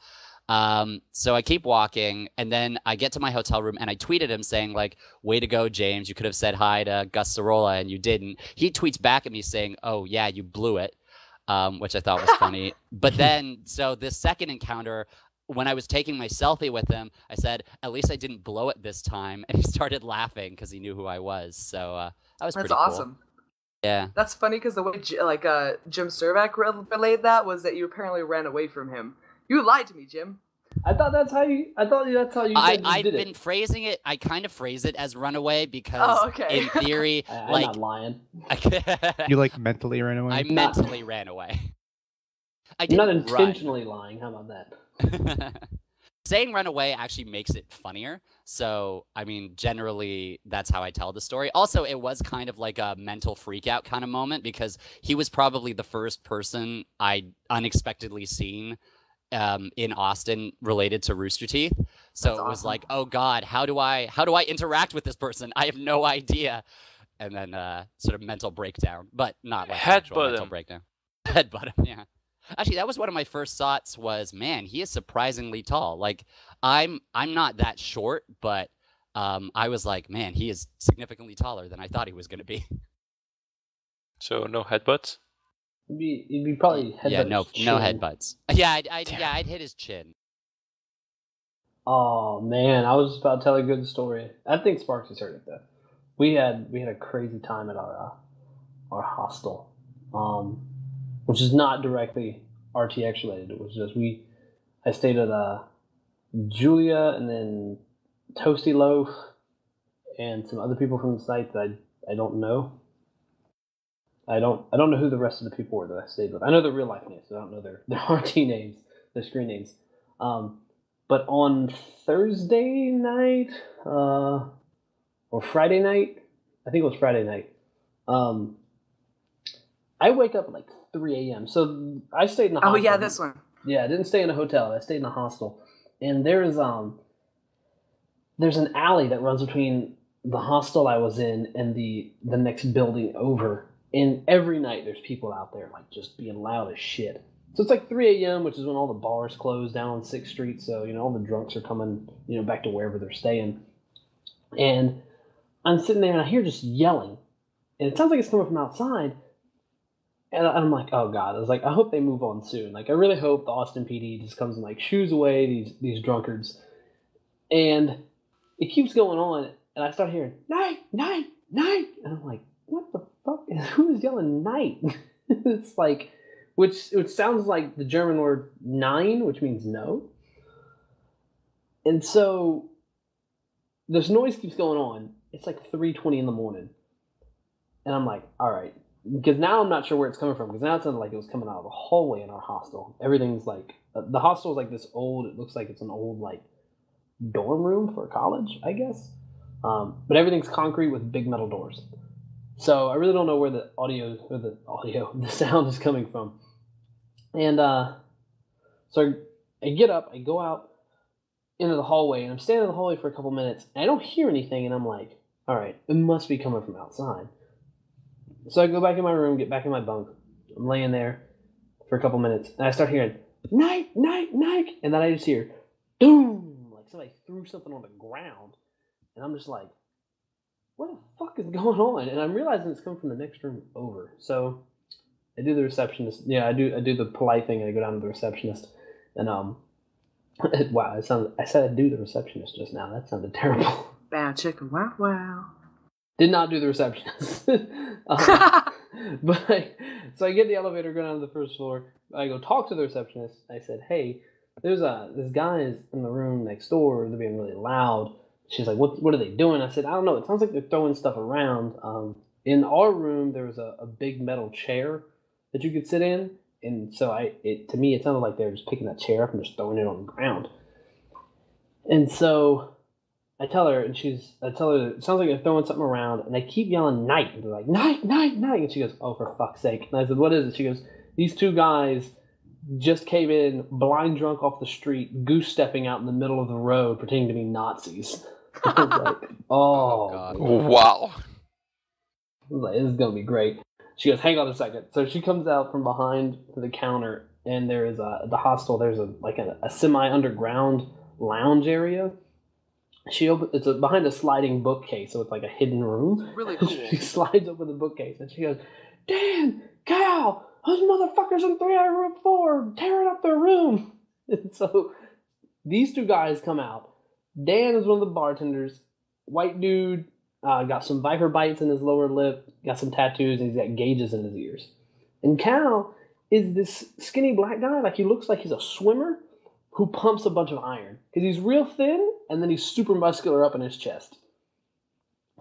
So I keep walking, and then I get to my hotel room, and I tweeted him saying, like, way to go, James. You could have said hi to Gus Sorolla, and you didn't. He tweets back at me saying, oh, yeah, you blew it, which I thought was funny. But then, so this second encounter, when I was taking my selfie with him, I said, at least I didn't blow it this time. And he started laughing because he knew who I was. So that was pretty cool. That's awesome. Yeah. That's funny because the way Jim Sturback relayed that was that you apparently ran away from him. You lied to me, Jim. I thought that's how you I've been phrasing it. I kind of phrase it as runaway because in theory, I'm like not lying. You like mentally ran away? I mentally ran away. I'm not intentionally lying. How about that? saying run away actually makes it funnier. So, I mean, generally, that's how I tell the story. Also, it was kind of like a mental freak out kind of moment because he was probably the first person I'd unexpectedly seen in Austin related to Rooster Teeth. So That's it was awesome. like, oh God, how do I interact with this person? I have no idea. And then sort of mental breakdown, but not like actual mental breakdown. Headbutt him, yeah. Actually, that was one of my first thoughts was, man, he is surprisingly tall. Like, I'm not that short, but I was like, man, he is significantly taller than I thought he was going to be. So no headbutts? It'd be probably headbutt. Yeah, no headbutts. Yeah, I'd hit his chin. Oh man, I was just about to tell a good story. I think Sparks has heard it though. We had a crazy time at our hostel, which is not directly RTX related. It was just I stayed at Julia and then Toasty Loaf and some other people from the site that I don't know. I don't know who the rest of the people were that I stayed with. I know their real life names. I don't know their RT names, their screen names. But on Thursday night, or Friday night, I think it was Friday night, I wake up at like 3 a.m. So I stayed in the hostel. Oh yeah, this one. Yeah, I didn't stay in a hotel. I stayed in a hostel. And there's an alley that runs between the hostel I was in and the next building over. And every night there's people out there like just being loud as shit. So it's like 3 a.m., which is when all the bars close down on 6th Street. So, all the drunks are coming, back to wherever they're staying. And I'm sitting there and I hear just yelling. And it sounds like it's coming from outside. And I'm like, oh God. I was like, I hope they move on soon. Like, I really hope the Austin PD just comes and like shoos away these drunkards. And it keeps going on. And I start hearing, night, night, night. And I'm like, what the fuck? Who is yelling night? It's like, which sounds like the German word nein, which means no. And so this noise keeps going on. It's like 3:20 in the morning. And I'm like, all right. Because now I'm not sure where it's coming from. Because now it sounded like it was coming out of the hallway in our hostel. Everything's like, the hostel is like this old, it looks like it's an old like dorm room for college, I guess. But everything's concrete with big metal doors. So I really don't know where the sound is coming from. And so I get up, I go out into the hallway, and I'm standing in the hallway for a couple minutes, and I don't hear anything, and I'm like, all right, it must be coming from outside. So I go back in my room, get back in my bunk. I'm laying there for a couple minutes, and I start hearing, night, night, night, and then I just hear, boom, like somebody threw something on the ground, and I'm just like, what the fuck is going on? And I'm realizing it's coming from the next room over. So I do the receptionist. Yeah, I do the polite thing. I go down to the receptionist, and wow, I said I'd do the receptionist just now. That sounded terrible. Bow chicken, wow, wow. Did not do the receptionist. But so I get the elevator, go down to the first floor. I go talk to the receptionist. I said, hey, there's this guy is in the room next door. They're being really loud. She's like, what are they doing? I said, I don't know. It sounds like they're throwing stuff around. In our room, there was a big metal chair that you could sit in. And so to me, it sounded like they were just picking that chair up and just throwing it on the ground. And so I tell her it sounds like they're throwing something around. And they keep yelling night. And they're like, night, night, night. And she goes, oh, for fuck's sake. And I said, what is it? She goes, these two guys just came in blind drunk off the street, goose stepping out in the middle of the road, pretending to be Nazis. I was like, oh God. Wow. I was like, this is going to be great. She goes, hang on a second. So she comes out from behind the counter, and there is the hostel. There's a semi-underground lounge area. It's behind a sliding bookcase, so it's like a hidden room. Really cool. She slides open the bookcase, and she goes, Dan, Cal, those motherfuckers in 304 tearing up their room. And so these two guys come out. Dan is one of the bartenders. White dude, got some viper bites in his lower lip, got some tattoos, and he's got gauges in his ears. And Cal is this skinny black guy, like he looks like he's a swimmer who pumps a bunch of iron. Because he's real thin, and then he's super muscular up in his chest.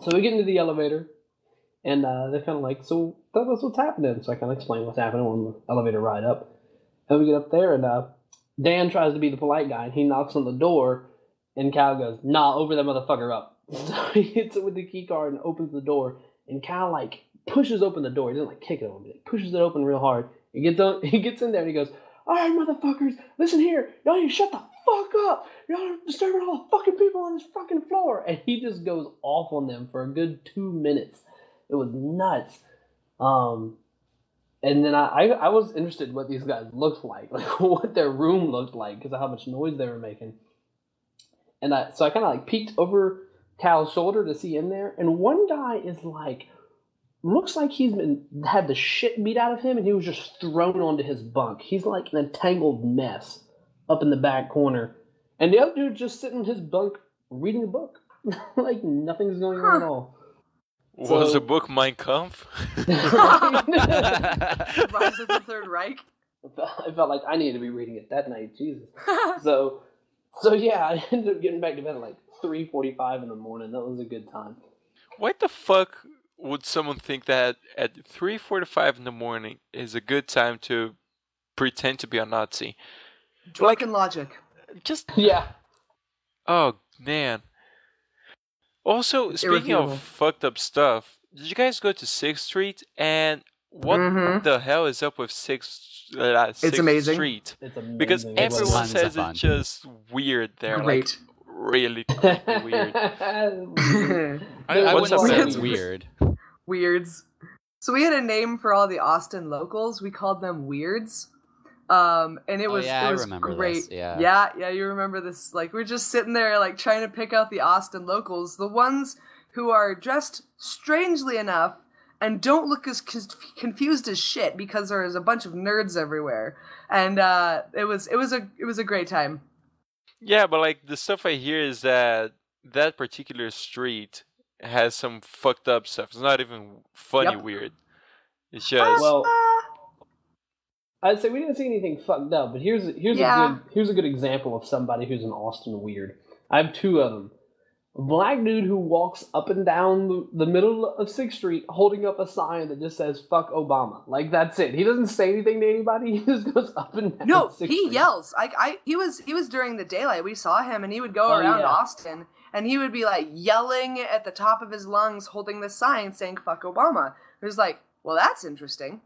So we get into the elevator, and they're kind of like, so tell us what's happening. So I kind of explain what's happening on the elevator ride up. And we get up there, and Dan tries to be the polite guy, and he knocks on the door, and Cal goes, "Nah, over that motherfucker up." So he hits it with the key card and opens the door, and Cal like pushes open the door. He doesn't like kick it open, he pushes it open real hard. He gets in there and he goes, "All right, motherfuckers, listen here. Y'all need to shut the fuck up. Y'all are disturbing all the fucking people on this fucking floor." And he just goes off on them for a good 2 minutes. It was nuts. And then I was interested in what these guys looked like what their room looked like, because of how much noise they were making. And so I kind of like peeked over Cal's shoulder to see in there, and one guy is like, looks like he's had the shit beat out of him, and he was just thrown onto his bunk. He's like an entangled mess up in the back corner, and the other dude's just sitting in his bunk reading a book, like nothing's going on at all. Was the book Mein Kampf? Rise of the Third Reich. I felt like I needed to be reading it that night. Jesus. So yeah, I ended up getting back to bed at like 3:45 in the morning. That was a good time. Why the fuck would someone think that at 3:45 in the morning is a good time to pretend to be a Nazi? Drunken logic. Just Yeah. oh man. Also, speaking of fucked up stuff, did you guys go to 6th Street? And what the hell is up with 6th amazing. Street? It's amazing. Because everyone Tons says of fun. it's just weird there. Great. Like, really creepy weird. I What's wouldn't up, say man? it's weird. Weirds. So we had a name for all the Austin locals. We called them Weirds. And it was I it was remember great. this, yeah. yeah, you remember this. Like, we're just sitting there like trying to pick out the Austin locals, the ones who are dressed strangely enough and don't look as confused as shit because there's a bunch of nerds everywhere. And it was a great time. Yeah, but like the stuff I hear is that that particular street has some fucked up stuff. It's not even funny weird. It's just Well, I'd say we didn't see anything fucked up, but here's a good example of somebody who's an Austin weird. I have two of them. A black dude who walks up and down the middle of 6th Street holding up a sign that just says "fuck Obama." Like, that's it. He doesn't say anything to anybody. He just goes up and down. No, 6th he Street. yells. He was during the daylight. We saw him, and he would go around Austin, and he would be like yelling at the top of his lungs, holding this sign saying "fuck Obama." It was like, well, that's interesting.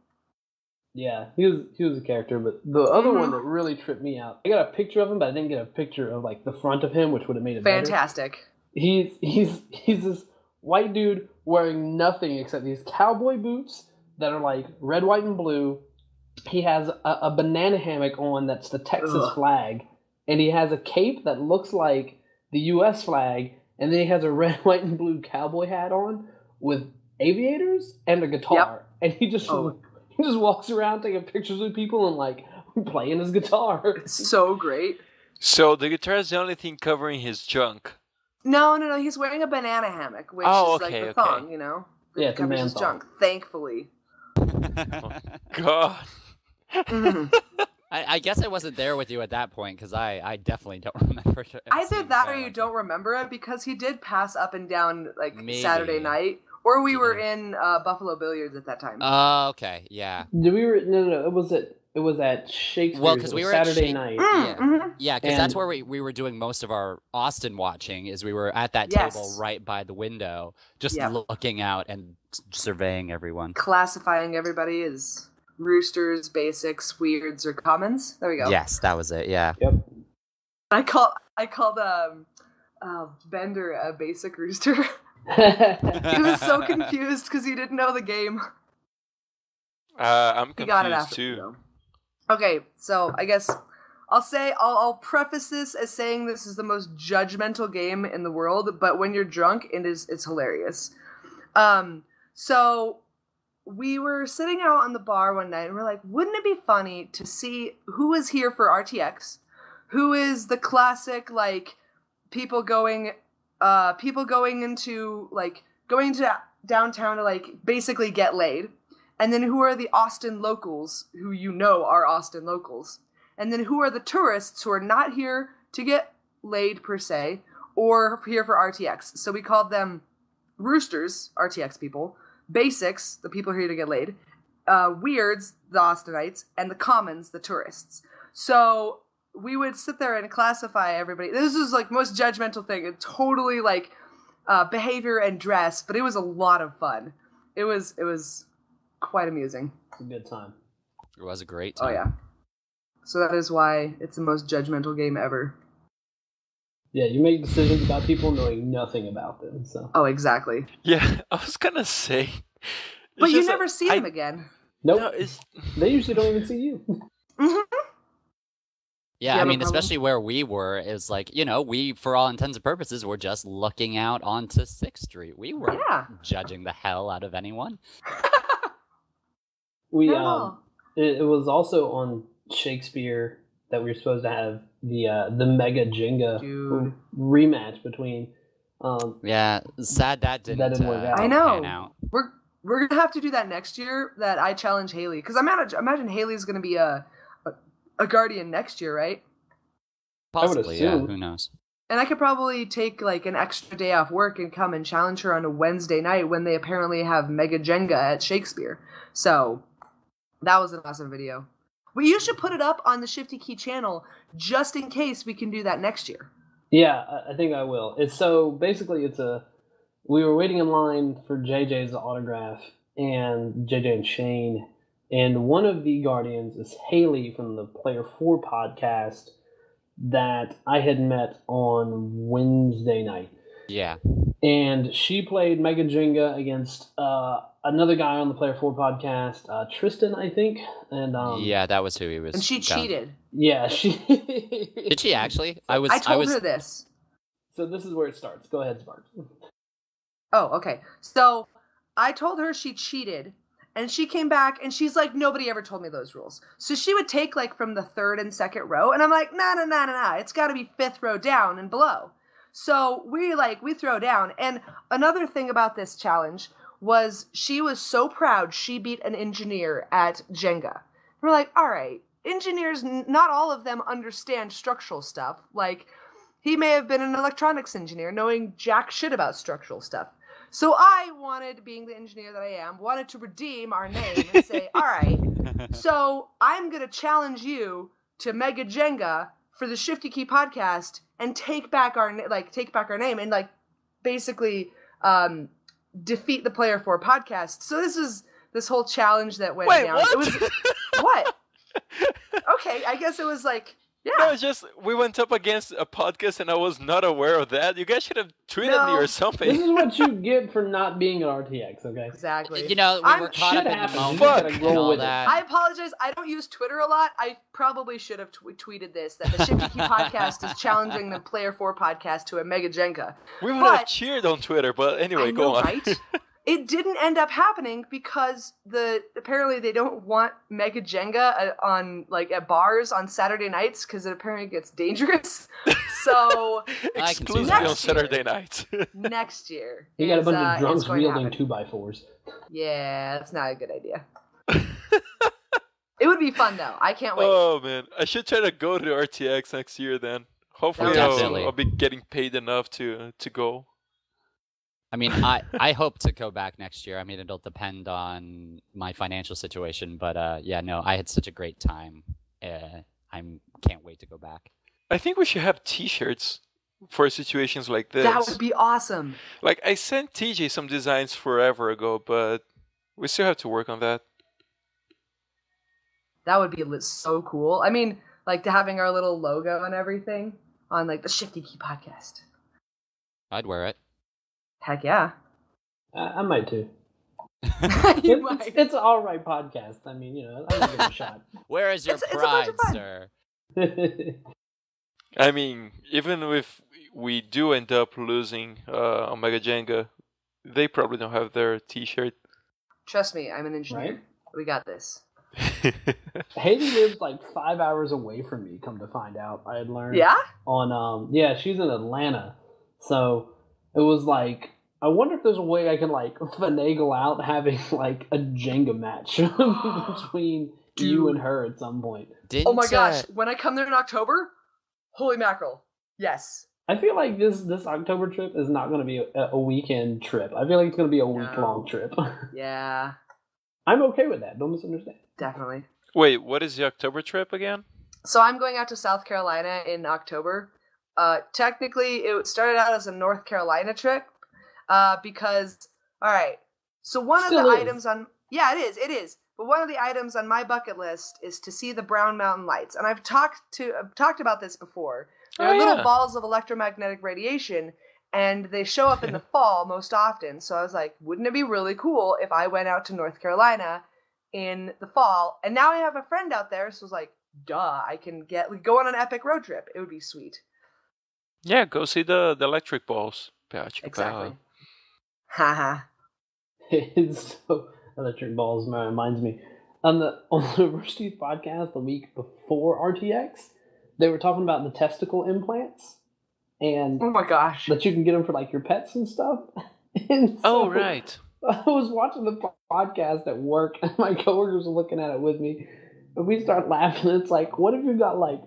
Yeah, he was a character, but the other one that really tripped me out, I got a picture of him, but I didn't get a picture of like the front of him, which would have made it fantastic. better. He's this white dude wearing nothing except these cowboy boots that are like red, white, and blue. He has a banana hammock on that's the Texas flag, and he has a cape that looks like the U.S. flag, and then he has a red, white, and blue cowboy hat on with aviators and a guitar, and he just walks around taking pictures with people and like playing his guitar. It's so great. So the guitar is the only thing covering his junk. No. He's wearing a banana hammock, which is like the thong, you know. Yeah, it's a covers man his thong. junk. Thankfully. God. I guess I wasn't there with you at that point because I definitely don't remember. Either that or you don't remember it because he did pass up and down like Maybe. Saturday night, or we were in Buffalo Billiards at that time. Oh, okay, yeah. No. It was at Shakespeare's. Well, because we were Saturday at night. Yeah, because that's where we were doing most of our Austin watching. Is we were at that table right by the window, just looking out and surveying everyone, classifying everybody as roosters, basics, weirds, or commons. There we go. Yes, that was it. Yeah. Yep. I called Bender a basic rooster. He was so confused because he didn't know the game. I'm He got it confused after, too. though. Okay, so I guess I'll preface this as saying this is the most judgmental game in the world, but when you're drunk, it's hilarious. So we were sitting out on the bar one night and we're like, wouldn't it be funny to see who is here for RTX? Who is the classic, like, people going to downtown to like basically get laid? And then who are the Austin locals who you know are Austin locals? And then who are the tourists who are not here to get laid per se, or here for RTX? So we called them roosters, RTX people, basics, the people here to get laid, weirds, the Austinites, and the commons, the tourists. So we would sit there and classify everybody. This was like most judgmental thing. It totally like behavior and dress, but it was a lot of fun. It was quite amusing. It's a good time. It was a great time. Oh yeah. So that is why it's the most judgmental game ever. Yeah, you make decisions about people knowing nothing about them. So. Oh, exactly. Yeah, I was gonna say. But you never see them again. Nope. No, they usually don't even see you. Mm-hmm. Yeah, I mean, especially where we were, it was like, we, for all intents and purposes, were just looking out onto 6th Street. We weren't judging the hell out of anyone. It was also on Shakespeare that we were supposed to have the Mega Jenga rematch between. Yeah, sad that didn't work out. I know. Pan out. We're gonna have to do that next year. That I challenge Haley, because imagine Haley's gonna be a guardian next year, right? Possibly, yeah. Who knows? And I could probably take like an extra day off work and come and challenge her on a Wednesday night when they apparently have Mega Jenga at Shakespeare. So that was an awesome video. But you should put it up on the Shifty Key channel just in case we can do that next year. Yeah, I think I will. Basically we were waiting in line for JJ's autograph and JJ and Shane, and one of the guardians is Haley from the Player 4 podcast that I had met on Wednesday night. Yeah. And she played Mega Jenga against another guy on the Player 4 podcast, Tristan, I think. And yeah, that was who he was. And she cheated. Yeah, she did. She actually? I told her this. So this is where it starts. Go ahead, Sparks. Oh, okay. So I told her she cheated, and she came back and she's like, nobody ever told me those rules. So she would take like from the 3rd and 2nd row, and I'm like, nah. It's got to be 5th row down and below. So we throw down. And another thing about this challenge was she was so proud she beat an engineer at Jenga. We're like, all right, engineers, not all of them understand structural stuff. Like, he may have been an electronics engineer knowing jack shit about structural stuff. So I wanted, being the engineer that I am, wanted to redeem our name and say, all right, so I'm going to challenge you to Mega Jenga for the Shifty Key podcast and take back our name and basically defeat the Player 4 podcast. So this whole challenge that went down. What? It was what? Okay, I guess it was like, yeah. No, it's just we went up against a podcast and I was not aware of that. You guys should have tweeted me or something. This is what you get for not being at RTX, okay? Exactly. We were caught up in the moment and all that. I apologize. I don't use Twitter a lot. I probably should have tweeted this, that the Shifty Key podcast is challenging the Player 4 podcast to a Mega Jenga. We would have cheered on Twitter, but anyway, go on. Right? It didn't end up happening because apparently they don't want Mega Jenga on at bars on Saturday nights because it apparently gets dangerous. So exclusively on Saturday nights. Next year, you got a bunch of drunks wielding 2x4s. Yeah, that's not a good idea. It would be fun though. I can't wait. Oh man, I should try to go to RTX next year then. Hopefully, I'll be getting paid enough to go. I mean, I hope to go back next year. I mean, it'll depend on my financial situation, but I had such a great time. I can't wait to go back. I think we should have T-shirts for situations like this. That would be awesome. I sent TJ some designs forever ago, but we still have to work on that. That would be so cool. I mean, to having our little logo and everything on the Shifty Key podcast. I'd wear it. Heck yeah. I might too. Might. It's an alright podcast. I mean, I'm gonna give it a shot. Where is your pride, sir? I mean, even if we do end up losing on Mega Jenga, they probably don't have their T-shirt. Trust me, I'm an engineer. Right? We got this. Haley lives 5 hours away from me, come to find out. I had learned. Yeah? She's in Atlanta. So it was I wonder if there's a way I can finagle out having a Jenga match between you and her at some point. Oh my gosh, when I come there in October, holy mackerel. Yes. I feel like this October trip is not going to be a weekend trip. I feel like it's going to be a week-long trip. Yeah. I'm okay with that. Don't misunderstand. Definitely. Wait, what is the October trip again? So I'm going out to South Carolina in October. Technically, it started out as a North Carolina trip because, all right, so one of the items on, yeah, it is. But one of the items on my bucket list is to see the Brown Mountain Lights. And I've talked about this before. They're little balls of electromagnetic radiation, and they show up in the fall most often. So I was like, wouldn't it be really cool if I went out to North Carolina in the fall? And now I have a friend out there, so I was like, duh, I can go on an epic road trip. It would be sweet. Yeah, go see the electric balls. Exactly. Haha. It's so electric balls reminds me. On the University podcast the week before RTX, they were talking about the testicle implants. And oh my gosh, that you can get them for like your pets and stuff. And so right. I was watching the podcast at work, and my coworkers were looking at it with me, and we start laughing. It's like, what if you got like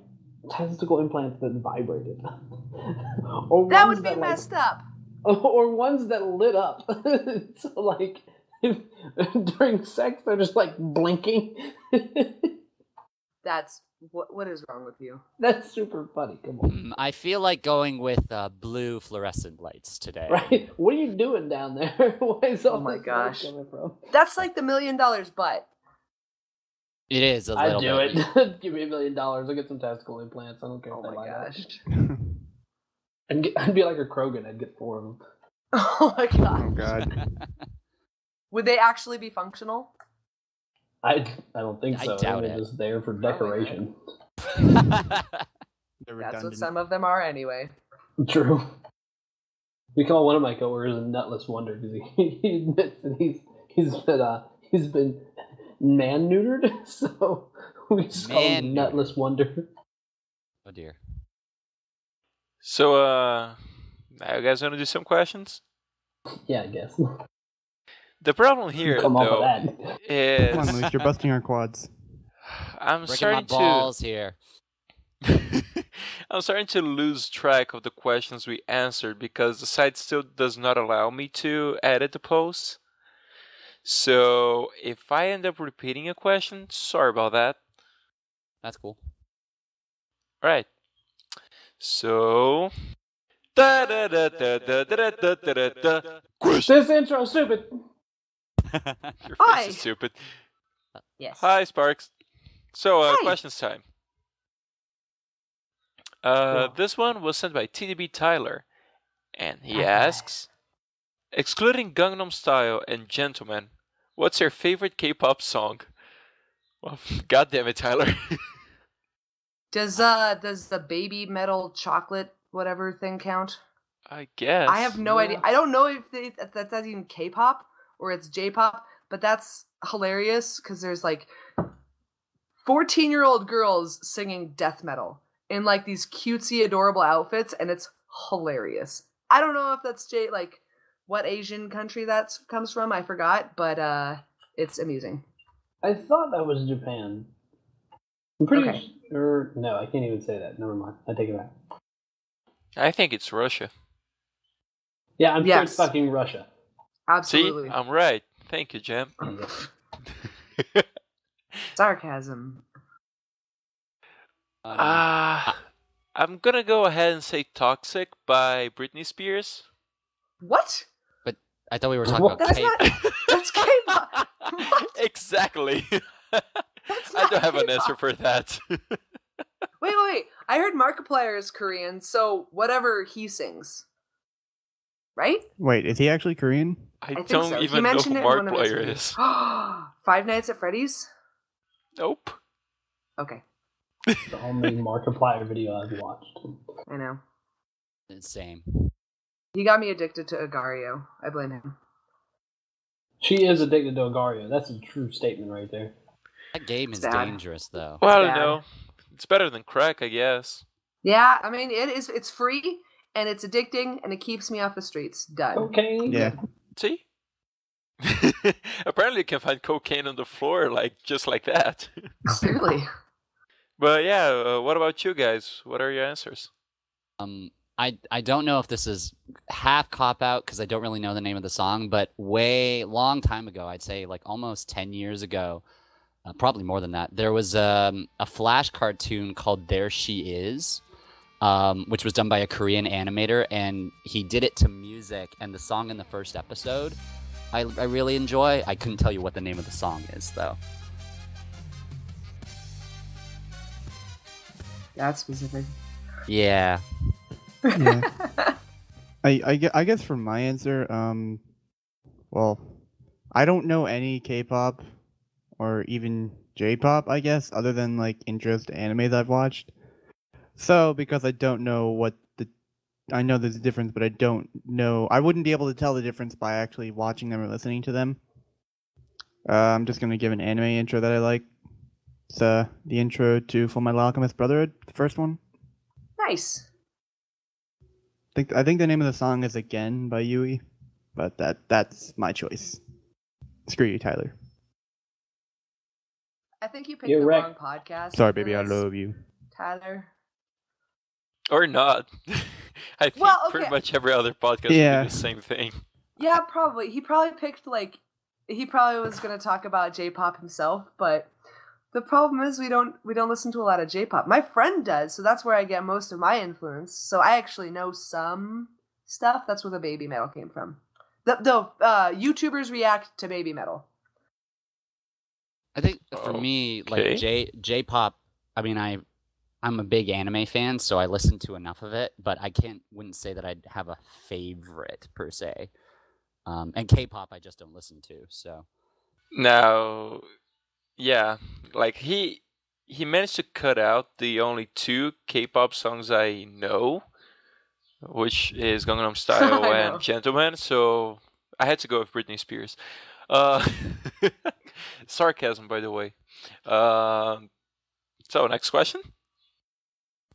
testicle implants that vibrated? Or that would be messed up. Or ones that lit up. So like during sex, they're just like blinking. That's what is wrong with you? That's super funny. Come on. I feel like going with blue fluorescent lights today. Right? What are you doing down there? Why is all my this gosh coming from? That's like the $1 million butt. It is a little I'd do bit. it. Give me $1 million. I'll get some testicle implants. I don't care. Oh if my gosh. I'd be like a Krogan. I'd get 4 of them. Oh my gosh. Oh god. Would they actually be functional? I don't think so. I doubt They're it. just there for decoration. That's what some of them are anyway. True. We call one of my coworkers a nutless wonder because he admits that he's been man neutered, so we just call him nutless wonder. Oh dear. So, now you guys want to do some questions? Yeah, I guess. The problem here, Come off of though, that. is Come on, Luis, you're busting our quads. I'm Breaking starting my balls here. I'm starting to lose track of the questions we answered because the site still does not allow me to edit the posts. So if I end up repeating a question, sorry about that. That's cool. All right. So. This intro stupid. Your Hi. face is stupid. Yes. Hi, Sparks. So, Hi. questions time. This one was sent by TDBTyler, and he asks, excluding Gangnam Style and Gentleman, what's your favorite K-pop song? Well, God damn it, Tyler. Does the baby metal chocolate whatever thing count? I guess. I have no idea. I don't know if that's even K-pop or it's J-pop, but that's hilarious because there's like 14-year-old girls singing death metal in like these cutesy, adorable outfits, and it's hilarious. I don't know if that's what Asian country that comes from. I forgot, but it's amusing. I thought that was Japan. I'm pretty sure. No, I can't even say that. Never mind. I take it back. I think it's Russia. Yeah, I'm sure it's fucking Russia. Absolutely. See, I'm right. Thank you, Jam. Sarcasm. I'm gonna go ahead and say "Toxic" by Britney Spears. What? But I thought we were talking about That's K-pop. not. That's K-pop. What? Exactly. That's I not don't have an K-pop. answer for that. Wait. I heard Markiplier is Korean, so whatever he sings. Right? Wait, is he actually Korean? I think don't so. He even know who mentioned it in one of his Markiplier videos. is. Five Nights at Freddy's? Nope. Okay. The only Markiplier video I've watched. I know. Same. He got me addicted to Agario. I blame him. She is addicted to Agario. That's a true statement right there. That game is bad. dangerous, though. Well, I bad. don't know. It's better than crack, I guess. Yeah, I mean, it's free, and it's addicting, and it keeps me off the streets. Done. Cocaine? Yeah. See? Apparently you can find cocaine on the floor, just like that. Clearly. But yeah, what about you guys? What are your answers? I don't know if this is half cop out because I don't really know the name of the song, but long time ago, I'd say like almost 10 years ago, probably more than that. There was a Flash cartoon called There She Is, which was done by a Korean animator, and he did it to music. And the song in the first episode, I really enjoy. I couldn't tell you what the name of the song is, though. That's specific. Yeah. Yeah. I guess for my answer, well, I don't know any K-pop or even J-pop, I guess, other than like intros to animes I've watched. So because I don't know I know there's a difference, but I don't know. I wouldn't be able to tell the difference by actually watching them or listening to them. I'm just gonna give an anime intro that I like. It's the intro to Fullmetal Alchemist Brotherhood, the first one. Nice. I think the name of the song is Again by Yui, but that's my choice. Screw you, Tyler. I think you picked You're the right. wrong podcast. Sorry, for baby, I this, love you. Tyler. Or not. I think Well, okay. pretty much every other podcast Yeah. do the same thing. Yeah, probably. He probably picked he probably was gonna talk about J-pop himself, but the problem is we don't listen to a lot of J-pop. My friend does, so that's where I get most of my influence. So I actually know some stuff. That's where the baby metal came from. The YouTubers react to baby metal. I think for me, like J-pop, I mean, I'm a big anime fan, so I listen to enough of it, but I wouldn't say that I'd have a favorite per se. And K-pop, I just don't listen to. So Now, yeah, like he managed to cut out the only 2 K-pop songs I know, which is Gangnam Style I and know. Gentleman. So I had to go with Britney Spears. Sarcasm, by the way. So next question.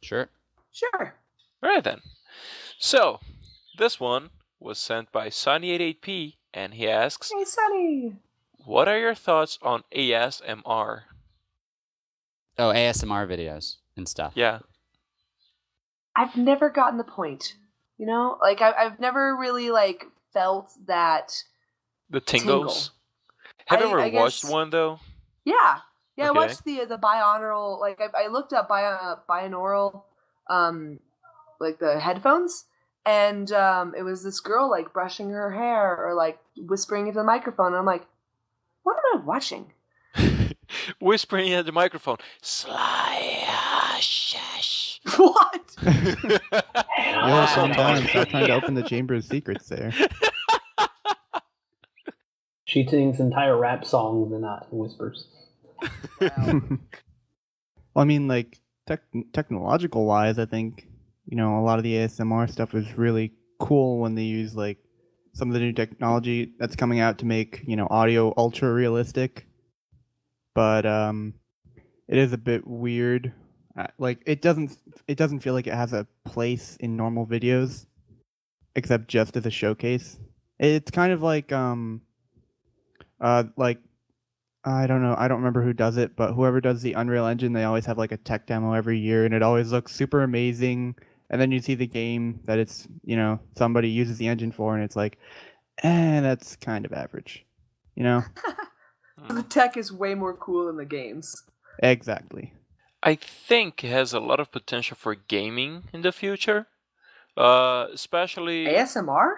sure. Sure. All right then. So this one was sent by Sunny88P, and he asks, Hey, Sunny. "What are your thoughts on ASMR?" Oh, ASMR videos and stuff. Yeah. I've never gotten the point. You know, like I've never really like felt that. The tingles. Have you ever watched one though? Yeah, I Okay. watched the binaural. Like I looked up binaural, like the headphones, and it was this girl like brushing her hair or like whispering into the microphone. And I'm like, what am I watching? Whispering at the microphone. Sly shush. What? Yo, calm down and stop trying to open the Chamber of Secrets there. She sings entire rap songs and not whispers. Well, I mean, like technological wise, I think a lot of the ASMR stuff is really cool when they use like some of the new technology that's coming out to make audio ultra realistic. But it is a bit weird. Like it doesn't feel like it has a place in normal videos, except just as a showcase. It's kind of like I don't know. I don't remember who does it, but whoever does the Unreal Engine, they always have like a tech demo every year, and it always looks super amazing. And then you see the game that it's somebody uses the engine for, and it's like, that's kind of average, The tech is way more cool than the games. Exactly. I think it has a lot of potential for gaming in the future. Especially ASMR?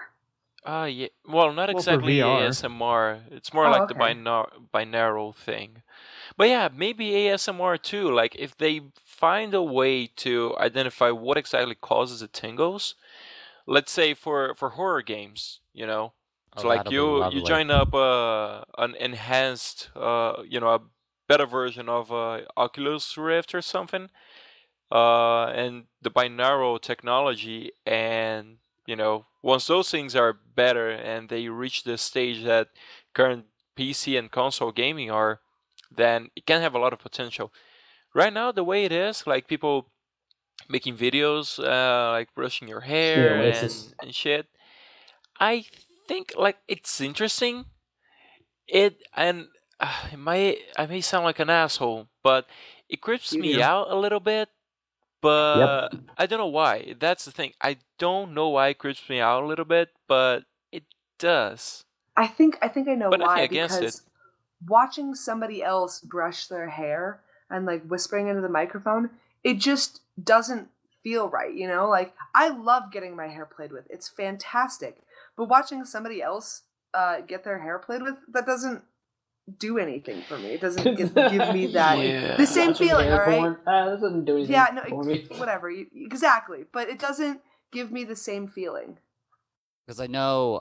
yeah. Well, not Well, for exactly VR. ASMR. It's more Oh, like the okay. binaural thing. But yeah, maybe ASMR too. Like if they find a way to identify what exactly causes the tingles. Let's say for horror games, it's Oh, like that'll be you lovely. join up an enhanced a better version of Oculus Rift or something, and the binaural technology, and once those things are better and they reach the stage that current PC and console gaming are, then it can have a lot of potential. Right now, the way it is, like people making videos, like brushing your hair Oasis. and shit, I think like it's interesting. I may sound like an asshole, but it creeps You me do. out a little bit. But I don't know why. That's the thing. I don't know why it creeps me out a little bit, but it does. I think I know But nothing why, against because watching somebody else brush their hair and like whispering into the microphone, it just doesn't feel right, you know? Like, I love getting my hair played with. It's fantastic. But watching somebody else get their hair played with, that doesn't do anything for me. It doesn't give me that the same Watching feeling, all hair right? porn, that doesn't do anything for me. Whatever. Exactly. But it doesn't give me the same feeling. Because I know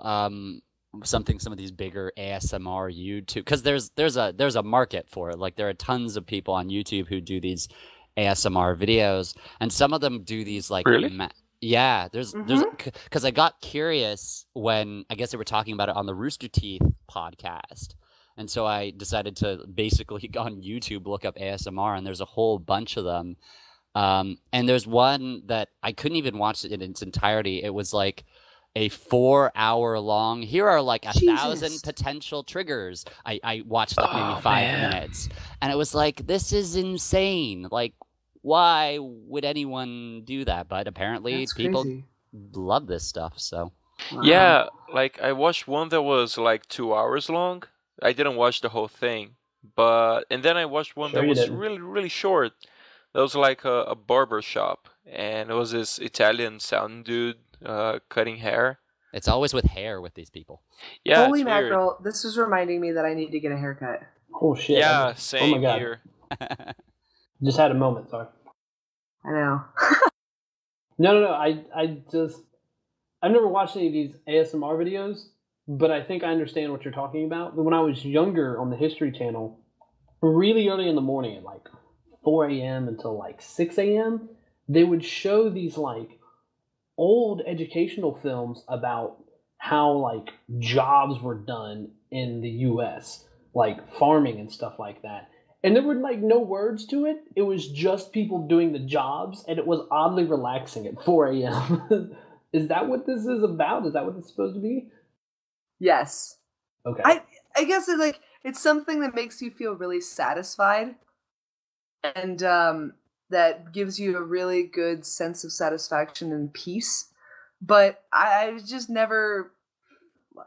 some of these bigger ASMR YouTube, because there's a market for it. Like there are tons of people on YouTube who do these ASMR videos, and some of them do these like Really? Yeah, there's because I got curious when I guess they were talking about it on the Rooster Teeth podcast, and so I decided to basically go on YouTube, look up ASMR, and there's a whole bunch of them. And there's one that I couldn't even watch it in its entirety. It was like a 4-hour long. Here are like 1,000 potential triggers. I watched like maybe 5 minutes, and it was like, this is insane. Like, why would anyone do that? But apparently people love this stuff. So yeah, like I watched one that was like 2 hours long. I didn't watch the whole thing, and then I watched one that was really short. That was like a barber shop, and it was this Italian sound dude cutting hair. It's always with hair with these people. Yeah, holy mackerel! This is reminding me that I need to get a haircut. Oh shit! Yeah, same oh my God. here. Just had a moment. Sorry. I know. No. I've never watched any of these ASMR videos, but I think I understand what you're talking about. But when I was younger on the History Channel, really early in the morning at like 4 a.m. until like 6 a.m., they would show these like old educational films about how like jobs were done in the U.S., like farming and stuff like that. And there were like no words to it. It was just people doing the jobs, and it was oddly relaxing at 4 a.m. Is that what this is about? Is that what it's supposed to be? Yes. Okay. I guess it's something that makes you feel really satisfied, and that gives you a really good sense of satisfaction and peace. But I just never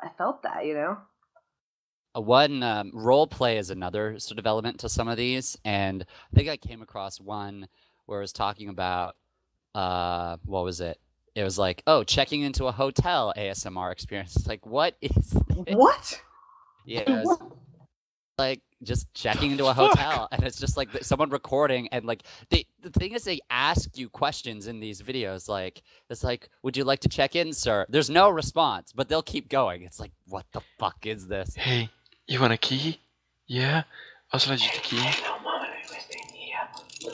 I felt that, you know? One role play is another sort of element to some of these, and I think I came across one where it was talking about what was it? It was like, oh, checking into a hotel ASMR experience. It's like, what is this? What? Yeah, it was like just checking into a hotel, and it's just like someone recording, and like the thing is, they ask you questions in these videos, like it's like, would you like to check in, sir? There's no response, but they'll keep going. It's like, what the fuck is this? Hey, you want a key? Yeah, I'll slide you the key.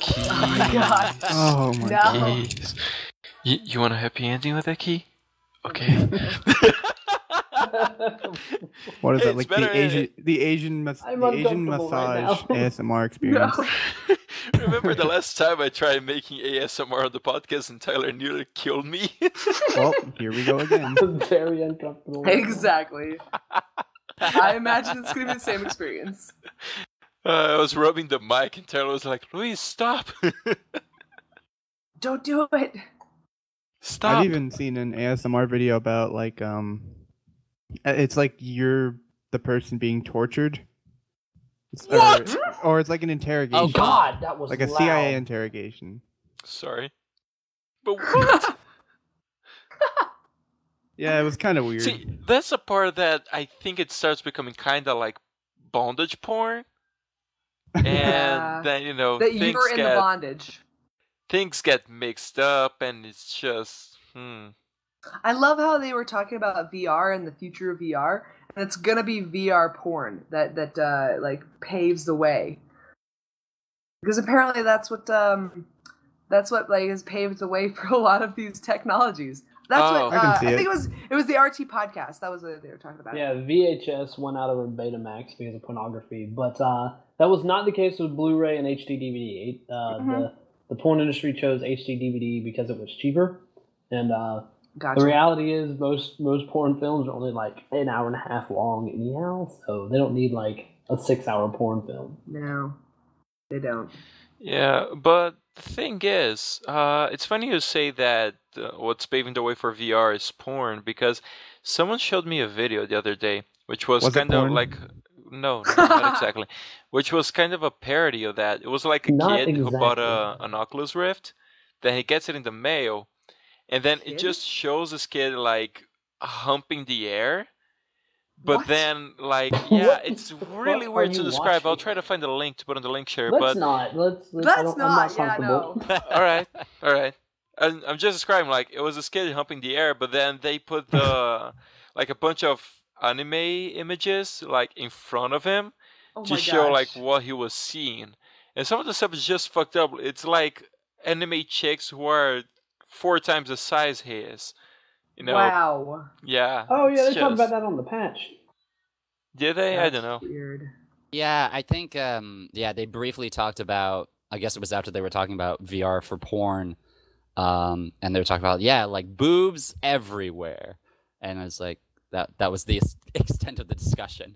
Key. Oh my God. Oh my God. Keys. You want a happy ending with that key? Okay. What is Hey, that, like it's the Asian uncomfortable right massage now. ASMR experience? No. Remember the last time I tried making ASMR on the podcast and Tyler nearly killed me? Well, here we go again. Very uncomfortable. Exactly. I imagine it's going to be the same experience. I was rubbing the mic and Tyler was like, Luis, stop! Don't do it. Stop! I've even seen an ASMR video about like it's like you're the person being tortured. What? Or it's like an interrogation. Oh God, that was like a loud. CIA interrogation. Sorry. But what? Yeah, it was kind of weird. See, that's the part that I think it starts becoming kind of like bondage porn. And Yeah. then, you know, That you're in the bondage. things get mixed up and it's just, I love how they were talking about VR and the future of VR, and it's gonna be VR porn that like paves the way. Because apparently that's what like has paved the way for a lot of these technologies. That's what I can see I it. think it was the RT podcast. That was what they were talking about. Yeah, VHS went out of Betamax because of pornography, but that was not the case with Blu-ray and HD DVD. The porn industry chose HD DVD because it was cheaper, and Gotcha. the reality is most porn films are only like an hour and a half long anyhow, so they don't need like a 6-hour porn film. No, they don't. Yeah, but the thing is, it's funny you say that what's paving the way for VR is porn, because someone showed me a video the other day, which was Was it kind of porn? like no, not exactly. Which was kind of a parody of that. It was like a Not kid who bought exactly. an Oculus Rift, then he gets it in the mail, and then it Kid? just shows this kid like humping the air. But What? then, like, What yeah, the it's fuck really are weird to you describe. I'll watching? try to find the link to put on the link share. Let's But not. Let's Let's I'm not. not Yeah, comfortable. no. all right, all right. I'm just describing like it was this kid humping the air, but then they put the like a bunch of anime images like in front of him Oh to my show like gosh. what he was seeing, and some of the stuff is just fucked up. It's like anime chicks who are 4 times the size he is. You know? Wow. Yeah. Oh yeah, it's they talked just- about that on the patch. Did they? I That's don't know. Weird. Yeah, I think they briefly talked about, I guess it was after they were talking about VR for porn. And they were talking about, like boobs everywhere. And I was like, that was the extent of the discussion.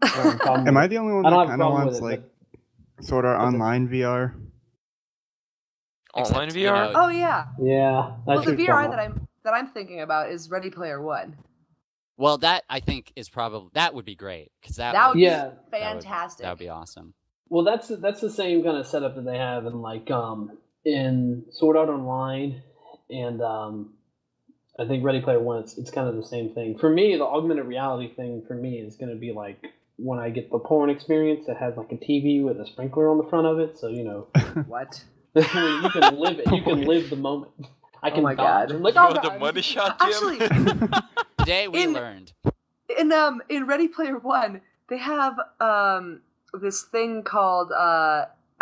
Am I the only one I don't that have a kind of problem wants with it, like sort of online VR? Online Except, you VR? know, Oh yeah. Yeah. Well, the VR that I'm thinking about is Ready Player One. Well, that I think is probably, that would be great. Because That would Yeah. be fantastic. That would be awesome. Well, that's the same kind of setup that they have in in Sword Art Online, and I think Ready Player One. It's kind of the same thing. For me, the augmented reality thing for me is going to be like when I get the porn experience that has like a TV with a sprinkler on the front of it. So What? you can live it. You can live the moment. I can my dodge. God. I'm like, Oh, You want the God. money shot, Jim? Actually, Today we In- learned. in Ready Player One, they have this thing called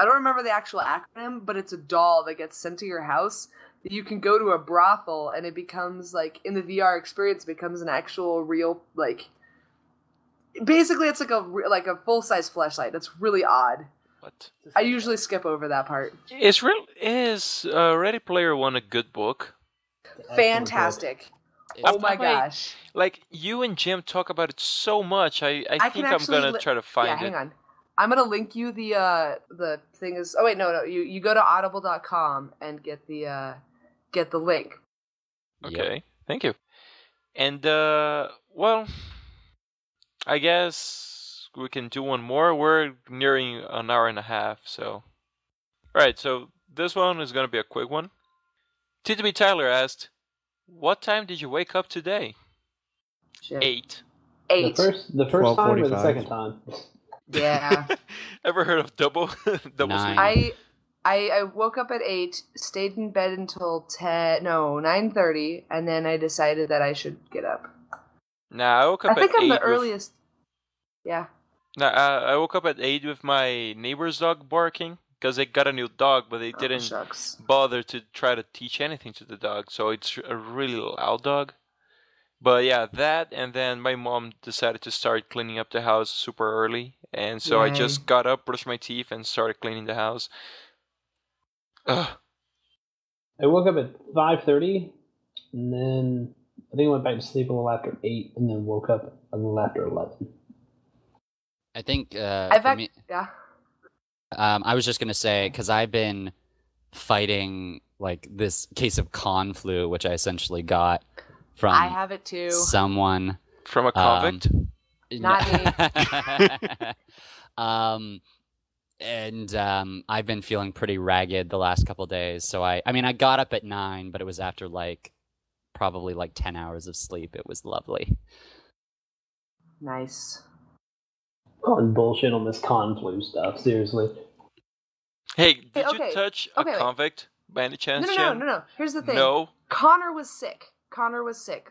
I don't remember the actual acronym, but it's a doll that gets sent to your house. You can go to a brothel, and it becomes like in the VR experience, it becomes an actual real like. Basically, it's like a full size fleshlight. It's really odd. What? I usually skip over that part. Is Ready Player One a good book? Fantastic. It's- Oh my I'm like- gosh. Like you and Jim talk about it so much. I I think can I'm actually gonna try to find yeah, it. hang on. I'm gonna link you the thing is. Oh wait, no. You go to audible.com and get the link. Okay, thank you. And well, I guess we can do one more. We're nearing an hour and a half, so. All right, so this one is gonna be a quick one. TDBTyler asked, "What time did you wake up today?" Shit. 8. Eight. The first time or the 12:45. second time? Yeah. Ever heard of double double Nine. sleep? I woke up at 8, stayed in bed until 9:30, and then I decided that I should get up. Nah, I woke up I think at I'm 8 the with- earliest. Yeah. Nah, I woke up at 8 with my neighbor's dog barking because they got a new dog, but they Oh, didn't shucks. bother to try to teach anything to the dog. So it's a really loud dog. But yeah, that, and then my mom decided to start cleaning up the house super early, and so I Yay. just got up, brushed my teeth, and started cleaning the house. Ugh. I woke up at 5:30, and then I think I went back to sleep a little after 8, and then woke up a little after 11. I think I've for act- me, yeah. I was just gonna say, because I've been fighting like this case of con flu, which I essentially got from I have it too. someone. From a convict? Not And I've been feeling pretty ragged the last couple days. So I got up at 9, but it was after probably 10 hours of sleep. It was lovely. Nice. Calling bullshit on this con flu stuff, seriously. Hey, did Hey, you okay. touch Okay, a wait. convict by any chance, No. Jim? Here's the thing. No? Connor was sick.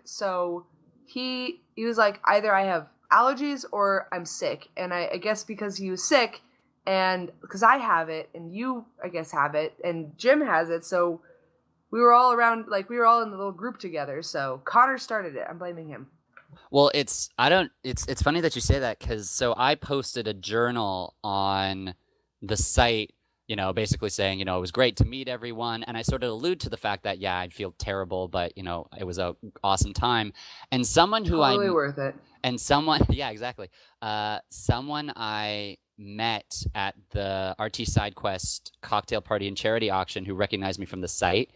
So he was like, either I have allergies or I'm sick. And I guess because he was sick, and because I have it, and you, I guess, have it, and Jim has it, so we were all around, we were all in the little group together. So Connor started it. I'm blaming him. Well, it's funny that you say that, because so I posted a journal on the site, basically saying, it was great to meet everyone, and I sort of allude to the fact that I'd feel terrible, but it was a awesome time, and someone who Totally worth it. and someone yeah, exactly, someone I met at the RT SideQuest cocktail party and charity auction, who recognized me from the site,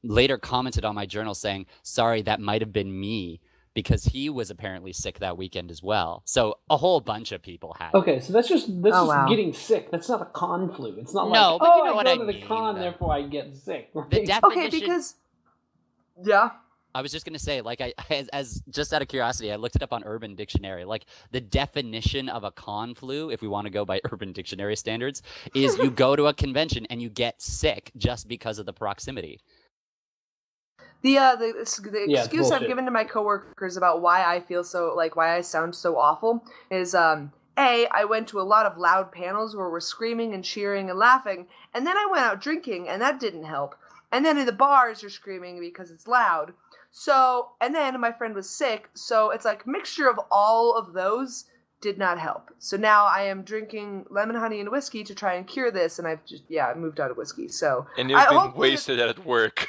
later commented on my journal saying, "Sorry, that might have been me." because he was apparently sick that weekend as well. So a whole bunch of people had. Okay, so that's just wow. getting sick. That's not a con flu. It's not No, like but you know I what go I to the mean, con, though. therefore I get sick. The Like, definition. Okay, because yeah. I was just gonna say, like, as just out of curiosity, I looked it up on Urban Dictionary. Like, the definition of a con flu, if we want to go by Urban Dictionary standards, is you go to a convention and you get sick just because of the proximity. The Yeah, excuse I've bullshit. given to my coworkers about why I feel so why I sound so awful is I went to a lot of loud panels where we're screaming and cheering and laughing, and then I went out drinking and that didn't help. And then in the bars you're screaming because it's loud. So, and then my friend was sick, so it's like mixture of all of those did not help. So now I am drinking lemon, honey, and whiskey to try and cure this, and I've just moved out of whiskey. So And you've been wasted at work.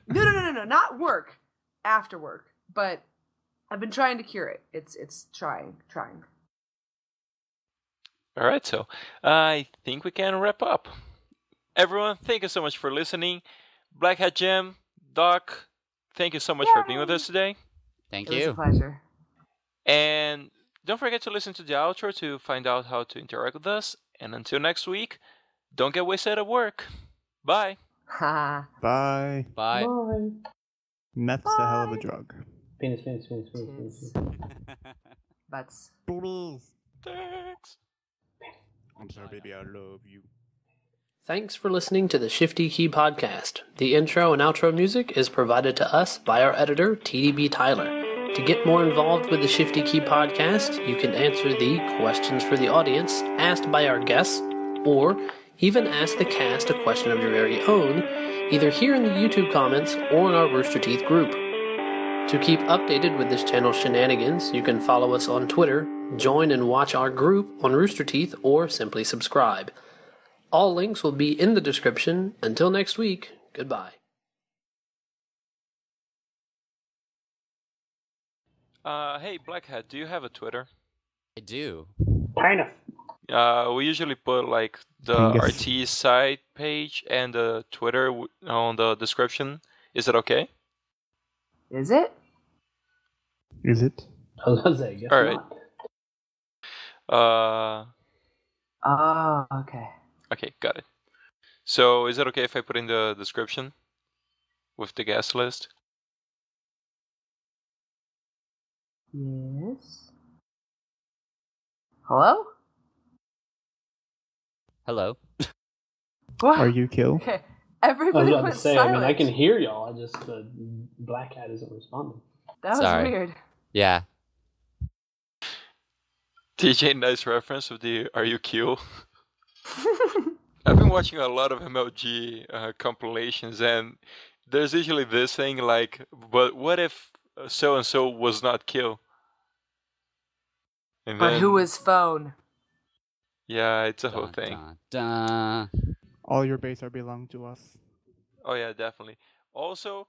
No, not work, after work. But I've been trying to cure it. It's trying. All right, so I think we can wrap up. Everyone, thank you so much for listening. BlackHatJim, Doc, thank you so much for being with us today. Thank It was you. a pleasure. And don't forget to listen to the outro to find out how to interact with us. And until next week, don't get wasted at work. Bye. Ha. Bye. Bye. Bye. Meth's a hell of a drug. Penis. Butts. Thanks. I'm sorry, baby. I love you. Thanks for listening to the Shifty Key Podcast. The intro and outro music is provided to us by our editor, TDBTyler. To get more involved with the Shifty Key Podcast, you can answer the questions for the audience asked by our guests, or even ask the cast a question of your very own, either here in the YouTube comments or in our Rooster Teeth group. To keep updated with this channel's shenanigans, you can follow us on Twitter, join and watch our group on Rooster Teeth, or simply subscribe. All links will be in the description. Until next week, goodbye. Hey, Black Hat, do you have a Twitter? I do. Kind of. We usually put like the Angus. RT site page and the Twitter on the description. Is it okay? Is it? Is it? I was gonna say, guess All right. not. Oh, okay. Okay, got it. So, is it okay if I put in the description with the guest list? Yes. Hello? Hello. What? Are you kill? Okay. I was Everybody about went to say, silent. I can hear y'all. I just Black Hat isn't responding. That was Sorry. weird. Yeah. TJ, nice reference with the Are You Q? I've been watching a lot of MLG compilations, and there's usually this thing like, but what if so-and-so was not kill? And But then, who is phone? Yeah, it's a whole Dun, thing. dun, dun. All your base are belong to us. Oh yeah, definitely. Also,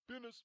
penis.